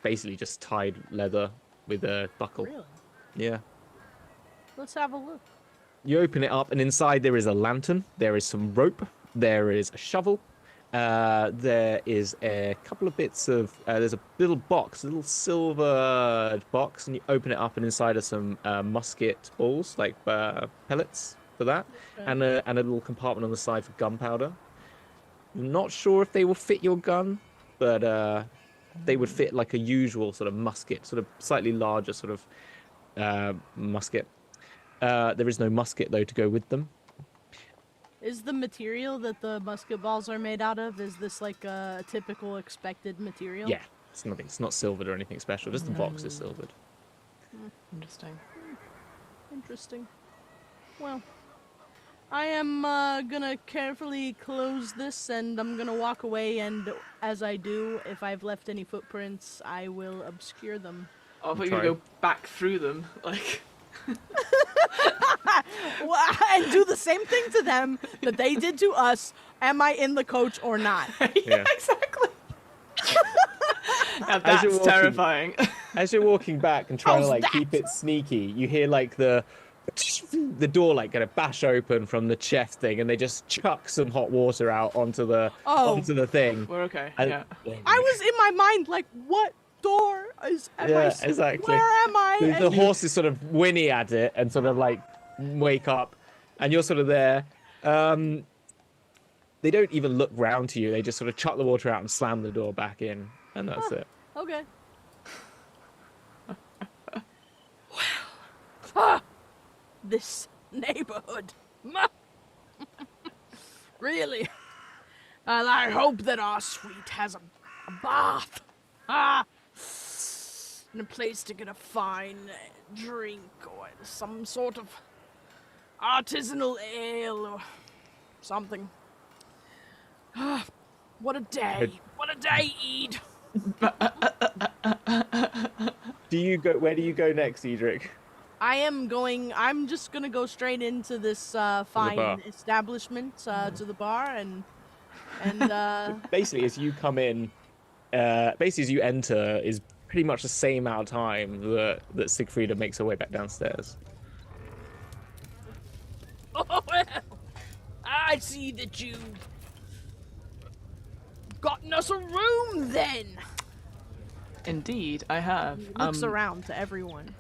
basically just tied leather with a buckle. Really? Yeah. Let's have a look. You open it up, and inside there is a lantern. There is some rope. There is a shovel. There is a couple of bits of. There's a little box, a little silver box, and you open it up, and inside are some musket balls, like pellets for that, and a little compartment on the side for gunpowder. I'm not sure if they will fit your gun, but they would fit like a usual sort of musket, sort of slightly larger sort of musket. There is no musket though to go with them. Is the material that the musket balls are made out of, is this like a typical expected material? Yeah, it's nothing. It's not silvered or anything special. Just the box is silvered. Interesting. Interesting. Well, I am gonna carefully close this, and I'm gonna walk away, and as I do, if I've left any footprints, I will obscure them. Oh, I thought you were going to go back through them, like... Well, and do the same thing to them that they did to us. Am I in the coach or not? Yeah, exactly. Now that's terrifying. As you're walking back and trying to keep that? it sneaky, you hear like the door like gonna bash open from the chest thing, and they just chuck some hot water out onto the thing. We're okay. And, yeah. I was in my mind like, what door is? Exactly. Where am I? The horses sort of whinny at it and sort of like wake up, and you're sort of there. They don't even look round to you. They just sort of chuck the water out and slam the door back in, and that's it. Okay. Well, this neighborhood. Really? And I hope that our suite has a bath. And a place to get a fine drink or some sort of artisanal ale or something. What a day. What a day, Eid. Where do you go next, Eadric? I'm just gonna go straight into this fine establishment, to the bar, and basically as you come in, as you enter is pretty much the same amount of time that Sigfreda makes her way back downstairs. Oh, well, I see that you've gotten us a room then. Indeed, I have. Looks around to everyone.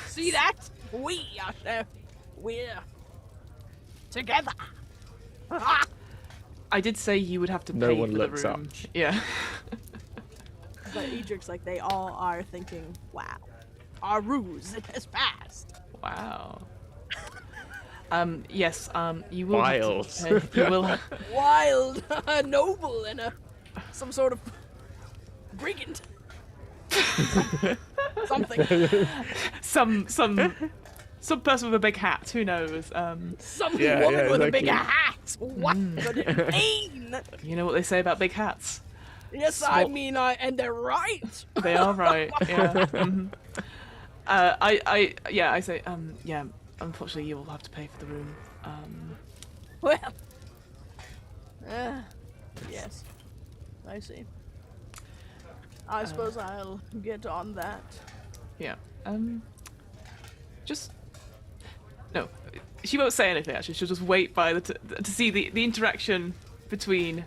See that? We're together. I did say you would have to No pay one for looks the room. up. Yeah. But Eadric's like, they all are thinking, wow, our ruse has passed. Wow. Yes, you will Wild. have to pay. You will Wild, noble, and some sort of brigand. Something. Some person with a big hat, who knows? Some woman with a big exactly. hat. What could it mean? You know what they say about big hats? Yes, I mean, and they're right. They are right. Yeah. Mhm. I say, yeah. Unfortunately, you will have to pay for the room. Well, yes, I see. I suppose I'll get on that. Yeah. Just no. She won't say anything. Actually, she'll just wait by to see the interaction between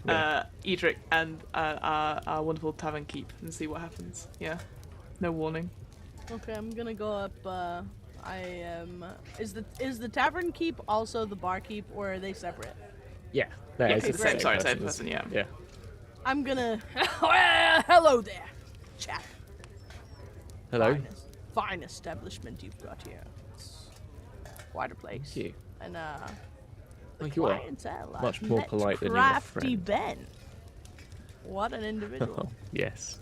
Eadric and our wonderful tavern keep and see what happens. Yeah, no warning. Okay, I'm gonna go up. Is the tavern keep also the barkeep, or are they separate? Yeah. No, Yeah, it's the same person. person. Yeah. Yeah. I'm gonna. Hello there, chap. Hello. Fine establishment you've got here. It's quite a place. Thank you. And Oh, you are clientele, much I've more met polite than your Crafty friend. Ben. What an individual. Yes.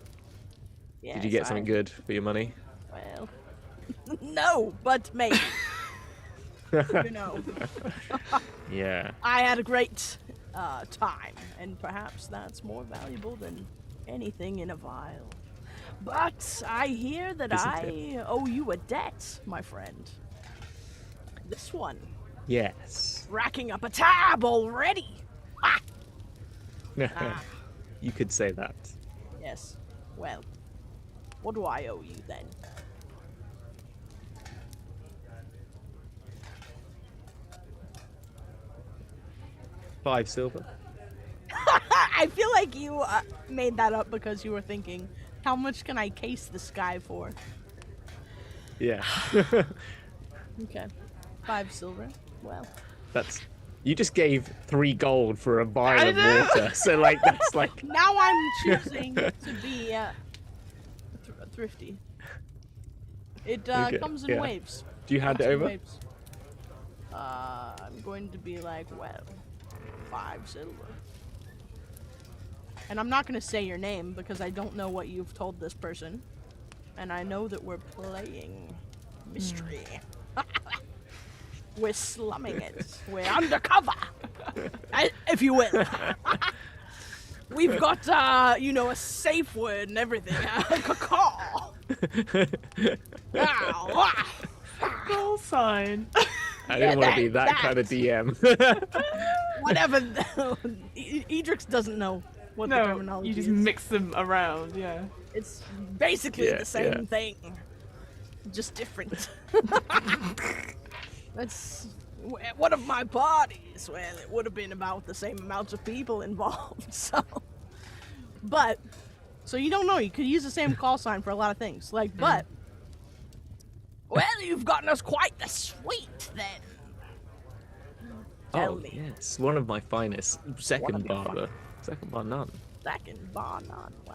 Yes, Did you get something good for your money? Well, no, but maybe. You know, Yeah. I had a great time, and perhaps that's more valuable than anything in a vial. But I hear that Isn't I owe you a debt, my friend. This one. Yes. Racking up a tab already. Ah! You could say that. Yes. Well, what do I owe you then? $5 silver. I feel like you made that up because you were thinking, how much can I case this guy for? Yeah. Okay. 5 silver. Well. That's. You just gave 3 gold for a vial of water, so like that's like. Now I'm choosing to be thrifty. It Okay, comes in yeah. waves. Do you hand it Comes in over? waves. I'm going to be like, well, 5 silver. And I'm not going to say your name because I don't know what you've told this person. And I know that we're playing mystery. We're slumming it. We're undercover, if you will. We've got, a safe word and everything. Caw. Call sign. I didn't want to be that kind of DM. Whatever. Eadric doesn't know what the No, terminology you just is. mix them around. Yeah. It's basically Yeah, the same yeah. thing, just different. That's one of my parties. Well, it would have been about the same amount of people involved. So you don't know. You could use the same call sign for a lot of things. Well, you've gotten us quite the suite then. Tell Oh me. yes, one of my finest. Second One of your bar, second bar none. Second bar none. Wow.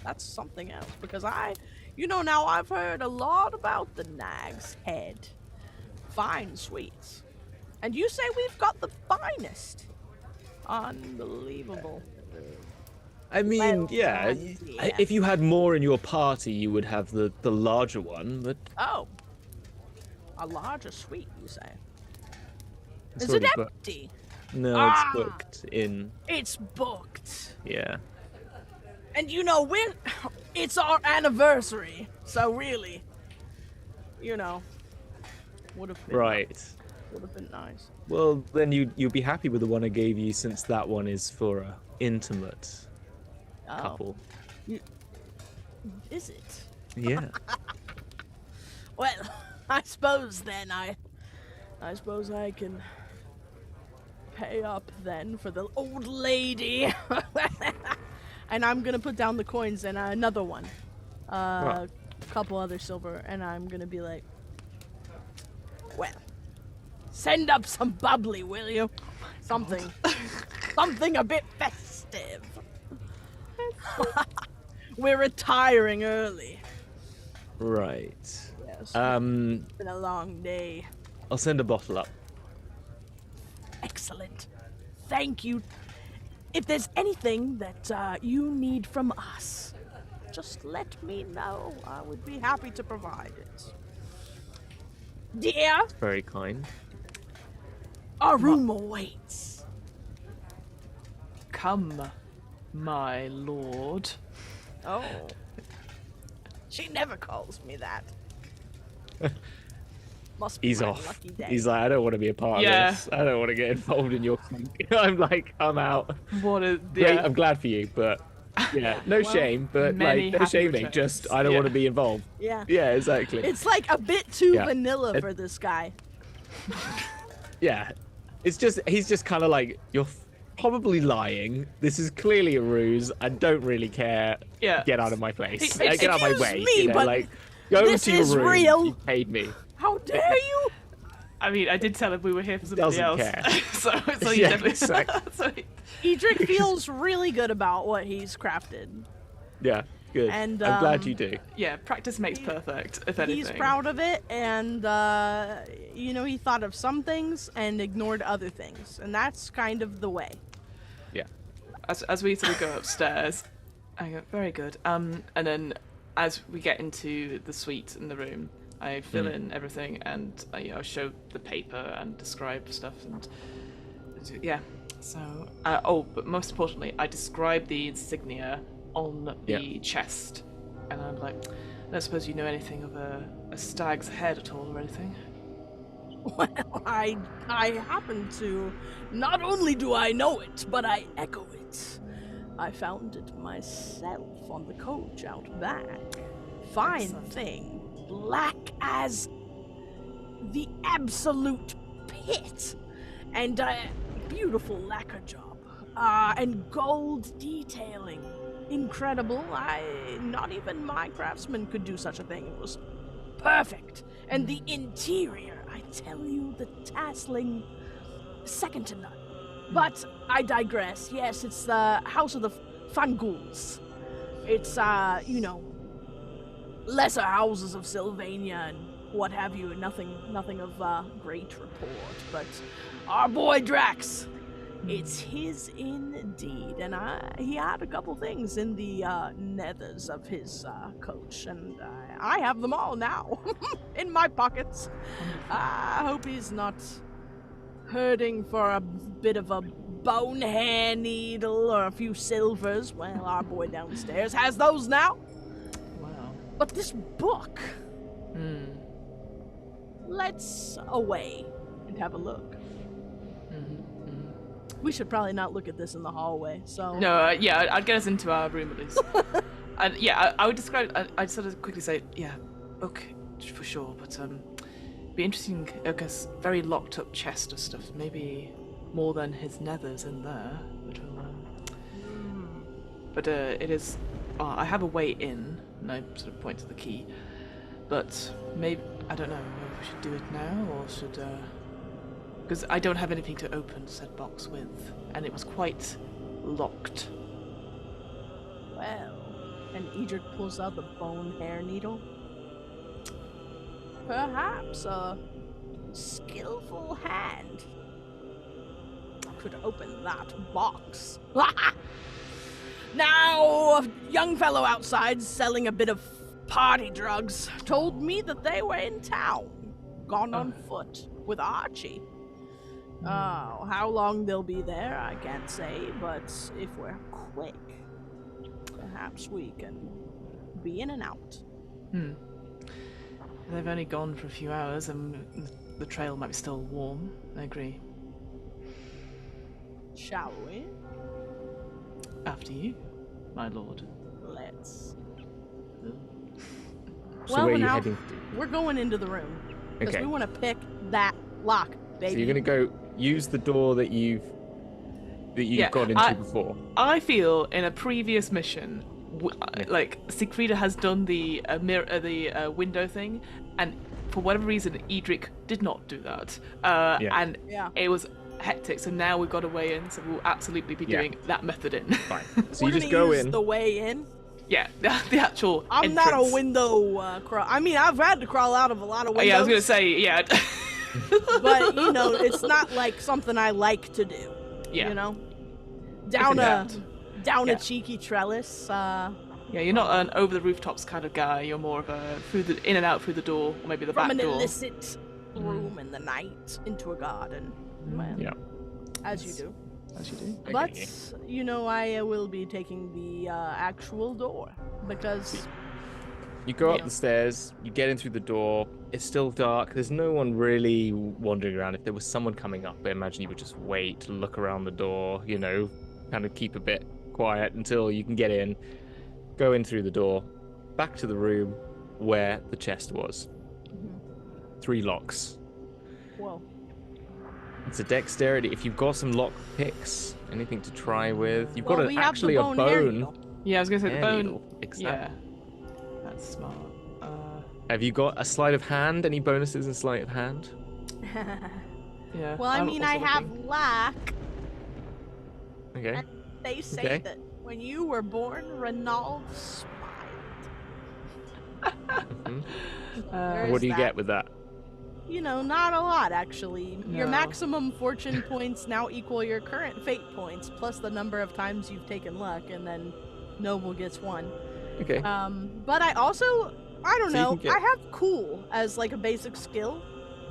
That's something else because now I've heard a lot about the Nag's Head. Fine sweets. And you say we've got the finest. Unbelievable. I mean, Well, yeah, yeah. if you had more in your party, you would have the larger one, but Oh. A larger suite, you say? it's Is it already booked. empty? No, Ah. it's booked in. It's booked. Yeah. And it's our anniversary. So really, would have been Right. Would have been nice. Well, then you'd be happy with the one I gave you, since that one is for a intimate Oh. couple. Is it? Yeah. Well, I suppose then I suppose I can pay up then for the old lady. And I'm gonna put down the coins and another one. A couple other silver, and I'm gonna be like, well, send up some bubbly, will you? Something a bit festive. We're retiring early. Right. Yes. It's been a long day. I'll send a bottle up. Excellent. Thank you. If there's anything that you need from us, just let me know. I would be happy to provide it. Dear, Very kind. our room awaits. Come, my lord. Oh. She never calls me that. Must be He's my off. lucky day. He's like, I don't want to be a part Yeah. of this. I don't want to get involved in your kink. I'm like, I'm out. What a Great, yeah. I'm glad for you, but yeah, no Well, shame, but many like, no happy shaming. returns. Just, I don't Yeah. want to be involved. Yeah. Yeah, exactly. It's like a bit too Yeah. vanilla for this guy. Yeah, it's just, he's just kind of like, probably lying. This is clearly a ruse. I don't really care. Yeah. Get out of my place. Hey, Get out of my excuse way. me, You know, but like, go this to your is room. real. You paid me. How dare you? I mean, I did tell him we were here for somebody Doesn't else. care. so you Yeah, definitely. exactly. so Eadric feels really good about what he's crafted. Yeah, good. And, I'm glad you do. yeah, practice makes perfect. If anything, He's proud of it, and he thought of some things and ignored other things, and that's kind of the way. Yeah. As we sort of go upstairs, I go, very good. And then as we get into the suite in the room, I fill in everything and I show the paper and describe stuff and yeah. So but most importantly, I describe the insignia on the chest, and I'm like, I don't suppose you know anything of a stag's head at all or anything? Well, I happen to. Not only do I know it, but I echo it. I found it myself on the coach out back. Fine Excellent. thing. Black as the absolute pit. And beautiful lacquer job. And gold detailing. Incredible. Not even my craftsman could do such a thing. It was perfect. And the interior, I tell you, the tasseling, second to none. But I digress. Yes, it's the House of the Fanguls. It's, lesser houses of Sylvania and what have you. Nothing of great report. But our boy Drax, it's his indeed. And he had a couple things in the nethers of his coach, and I have them all now in my pockets. I hope he's not hurting for a bit of a bone hair needle or a few silvers. Well, our boy downstairs has those now. Wow. But this book, let's away and have a look. We should probably not look at this in the hallway, so... No, I'd get us into our room at least. And yeah, I would describe, I'd sort of quickly say, yeah, book for sure, but be interesting, I guess, very locked up chest of stuff, maybe more than his nethers in there, but it is, I have a way in, and I sort of point to the key, but maybe, I don't know, maybe we should do it now, or should, because I don't have anything to open said box with, and it was quite locked. Well, and Eadric pulls out the bone hair needle. Perhaps a skillful hand could open that box. Now, a young fellow outside selling a bit of party drugs told me that they were in town, gone on foot with Archie. Oh, how long they'll be there, I can't say, but if we're quick, perhaps we can be in and out. They've only gone for a few hours, and the trail might be still warm. I agree. Shall we? After you, my lord. Let's. So Well, where are you now, heading to? we're going into the room. Because Okay. we want to pick that lock, baby. So you're gonna go use the door that you've got into before. I feel in a previous mission, like Sigfreda has done the window thing, and for whatever reason, Eadric did not do that, and it was hectic. So now we've got a way in, so we'll absolutely be doing that method in. Fine. So We're you just gonna go use in. the way in. Yeah, the actual. I'm entrance. not a window crawl. I mean, I've had to crawl out of a lot of windows. Yeah, I was gonna say But it's not like something I like to do. Yeah. You know, down a Yeah. cheeky trellis. Yeah, you're not an over the rooftops kind of guy. You're more of a in and out through the door, or maybe the From back an door. illicit room in the night into a garden. Well, Yeah. as you do. As you do. But, I will be taking the actual door. Because, You go up the stairs, you get in through the door, it's still dark, there's no one really wandering around. If there was someone coming up, I imagine you would just wait, look around the door, kind of keep a bit quiet until you can get in, go in through the door, back to the room where the chest was. 3 locks. whoa. It's a dexterity. If you've got some lock picks, Anything to try with? You've Well, got we have actually the a bone hair bone. needle. Yeah, I was gonna say the Hair bone. needle, exactly. Yeah, that's smart. Have you got a sleight of hand? Any bonuses in sleight of hand? Yeah. Well, I I'm mean, also I have looking. luck. Okay. And they say Okay. that when you were born, Renault smiled. Mhm. There What is do you that. get with that? You know, not a lot, actually. Your No. maximum fortune points now equal your current fate points, plus the number of times you've taken luck, and then Noble gets 1. Okay. But I also, I don't So you know, can get- I have cool as like a basic skill.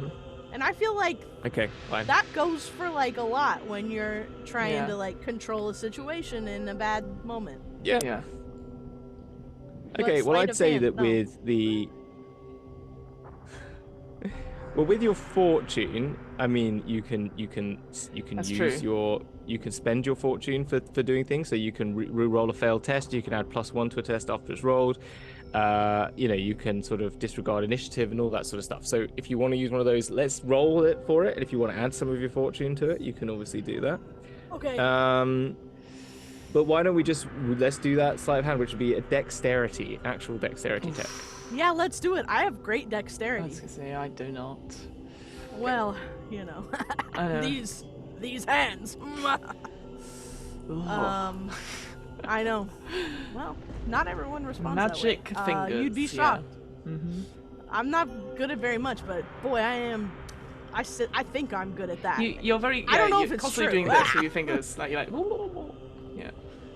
Mhm. And I feel like Okay, fine. that goes for like a lot when you're trying Yeah. to like control a situation in a bad moment. Yeah. Yeah. Okay, But well, sleight I'd of say hand, that no. with the... Well, with your fortune, I mean, you can That's use true. you can spend your fortune for doing things. So you can re-roll a failed test. You can add +1 to a test after it's rolled. You know, you can sort of disregard initiative and all that sort of stuff. So if you want to use one of those, let's roll it for it. And if you want to add some of your fortune to it, you can obviously do that. Okay. But why don't we let's do that sleight of hand, which would be a dexterity, actual dexterity check. Yeah, let's do it. I have great I dexterity. was gonna say I do not. Well, you know, I know. these hands. Ugh. I know. Well, not everyone responds Magic that way. fingers. You'd be yeah. shocked. Mm-hmm. I'm not good at very much, but boy, I am. I think I'm good at that. You're very. I don't know you're if it's constantly true. doing this with your fingers. Like you're like. Yeah.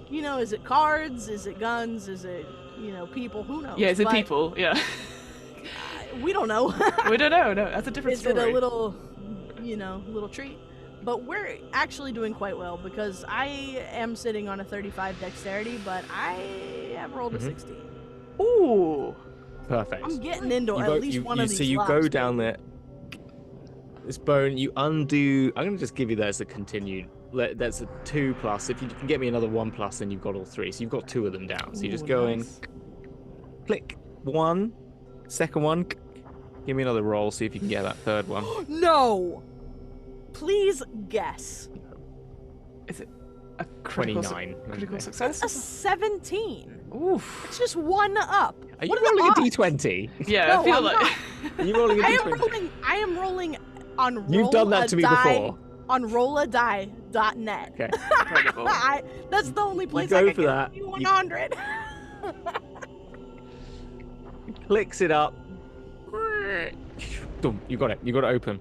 You know, is it cards? Is it guns? Is it, you know, people? Who knows? Yeah. Is it But, people? Yeah. we don't know. We don't know. No, that's a different Is story. it a little, you know, little treat? But we're actually doing quite well because I am sitting on a 35 dexterity, but I have rolled a 16. Ooh. Perfect. I'm getting into You at go- least you- one you- of these. So you flops, go down baby. there. This bone, you undo. I'm gonna just give you that as a continued. That's a 2+. If you can get me another 1+, then you've got all 3. So you've got 2 of them down. So you just Ooh, go nice. in, click 1, second one. Give me another roll. See if you can get that third one. No. Please guess. Is it a critical 29. critical Okay. success? A 17. Oof. It's just one up. Are you What are the rolling a odds? d20? Yeah, No, I feel I'm like. not. Are you rolling a d20? I am rolling on roll You've done that a to me die, before. On rolladie.net. Okay. Incredible. That's the only place go I can for get that. 100. Clicks it up. Boom, you got it. You got it open.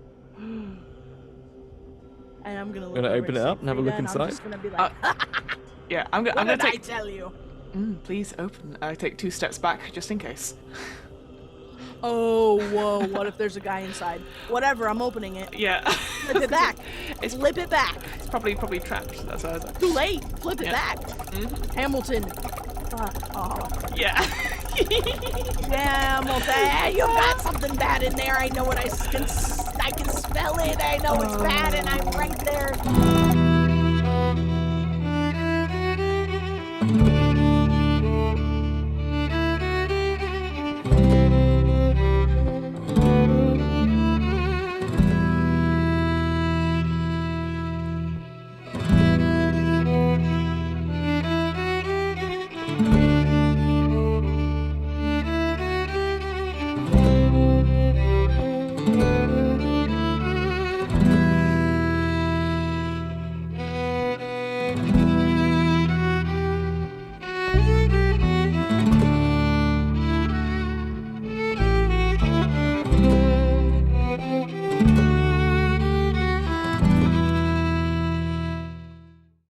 And I'm gonna look Gonna over open at it up and have a look Sigfreda, and I'm inside? just gonna be like, Yeah, I'm what gonna did I take. tell you? Please open. I take 2 steps back just in case. Oh, whoa, what if there's a guy inside? Whatever, I'm opening it. Yeah. Flip it back. It's- Flip it back. It's probably trapped. That's what I was like. Too late. Flip it Yeah. back. Hamilton. Fuck off. Yeah. Hamilton, you got something bad in there. I know what I can smell it. I know it's bad, and I'm right there.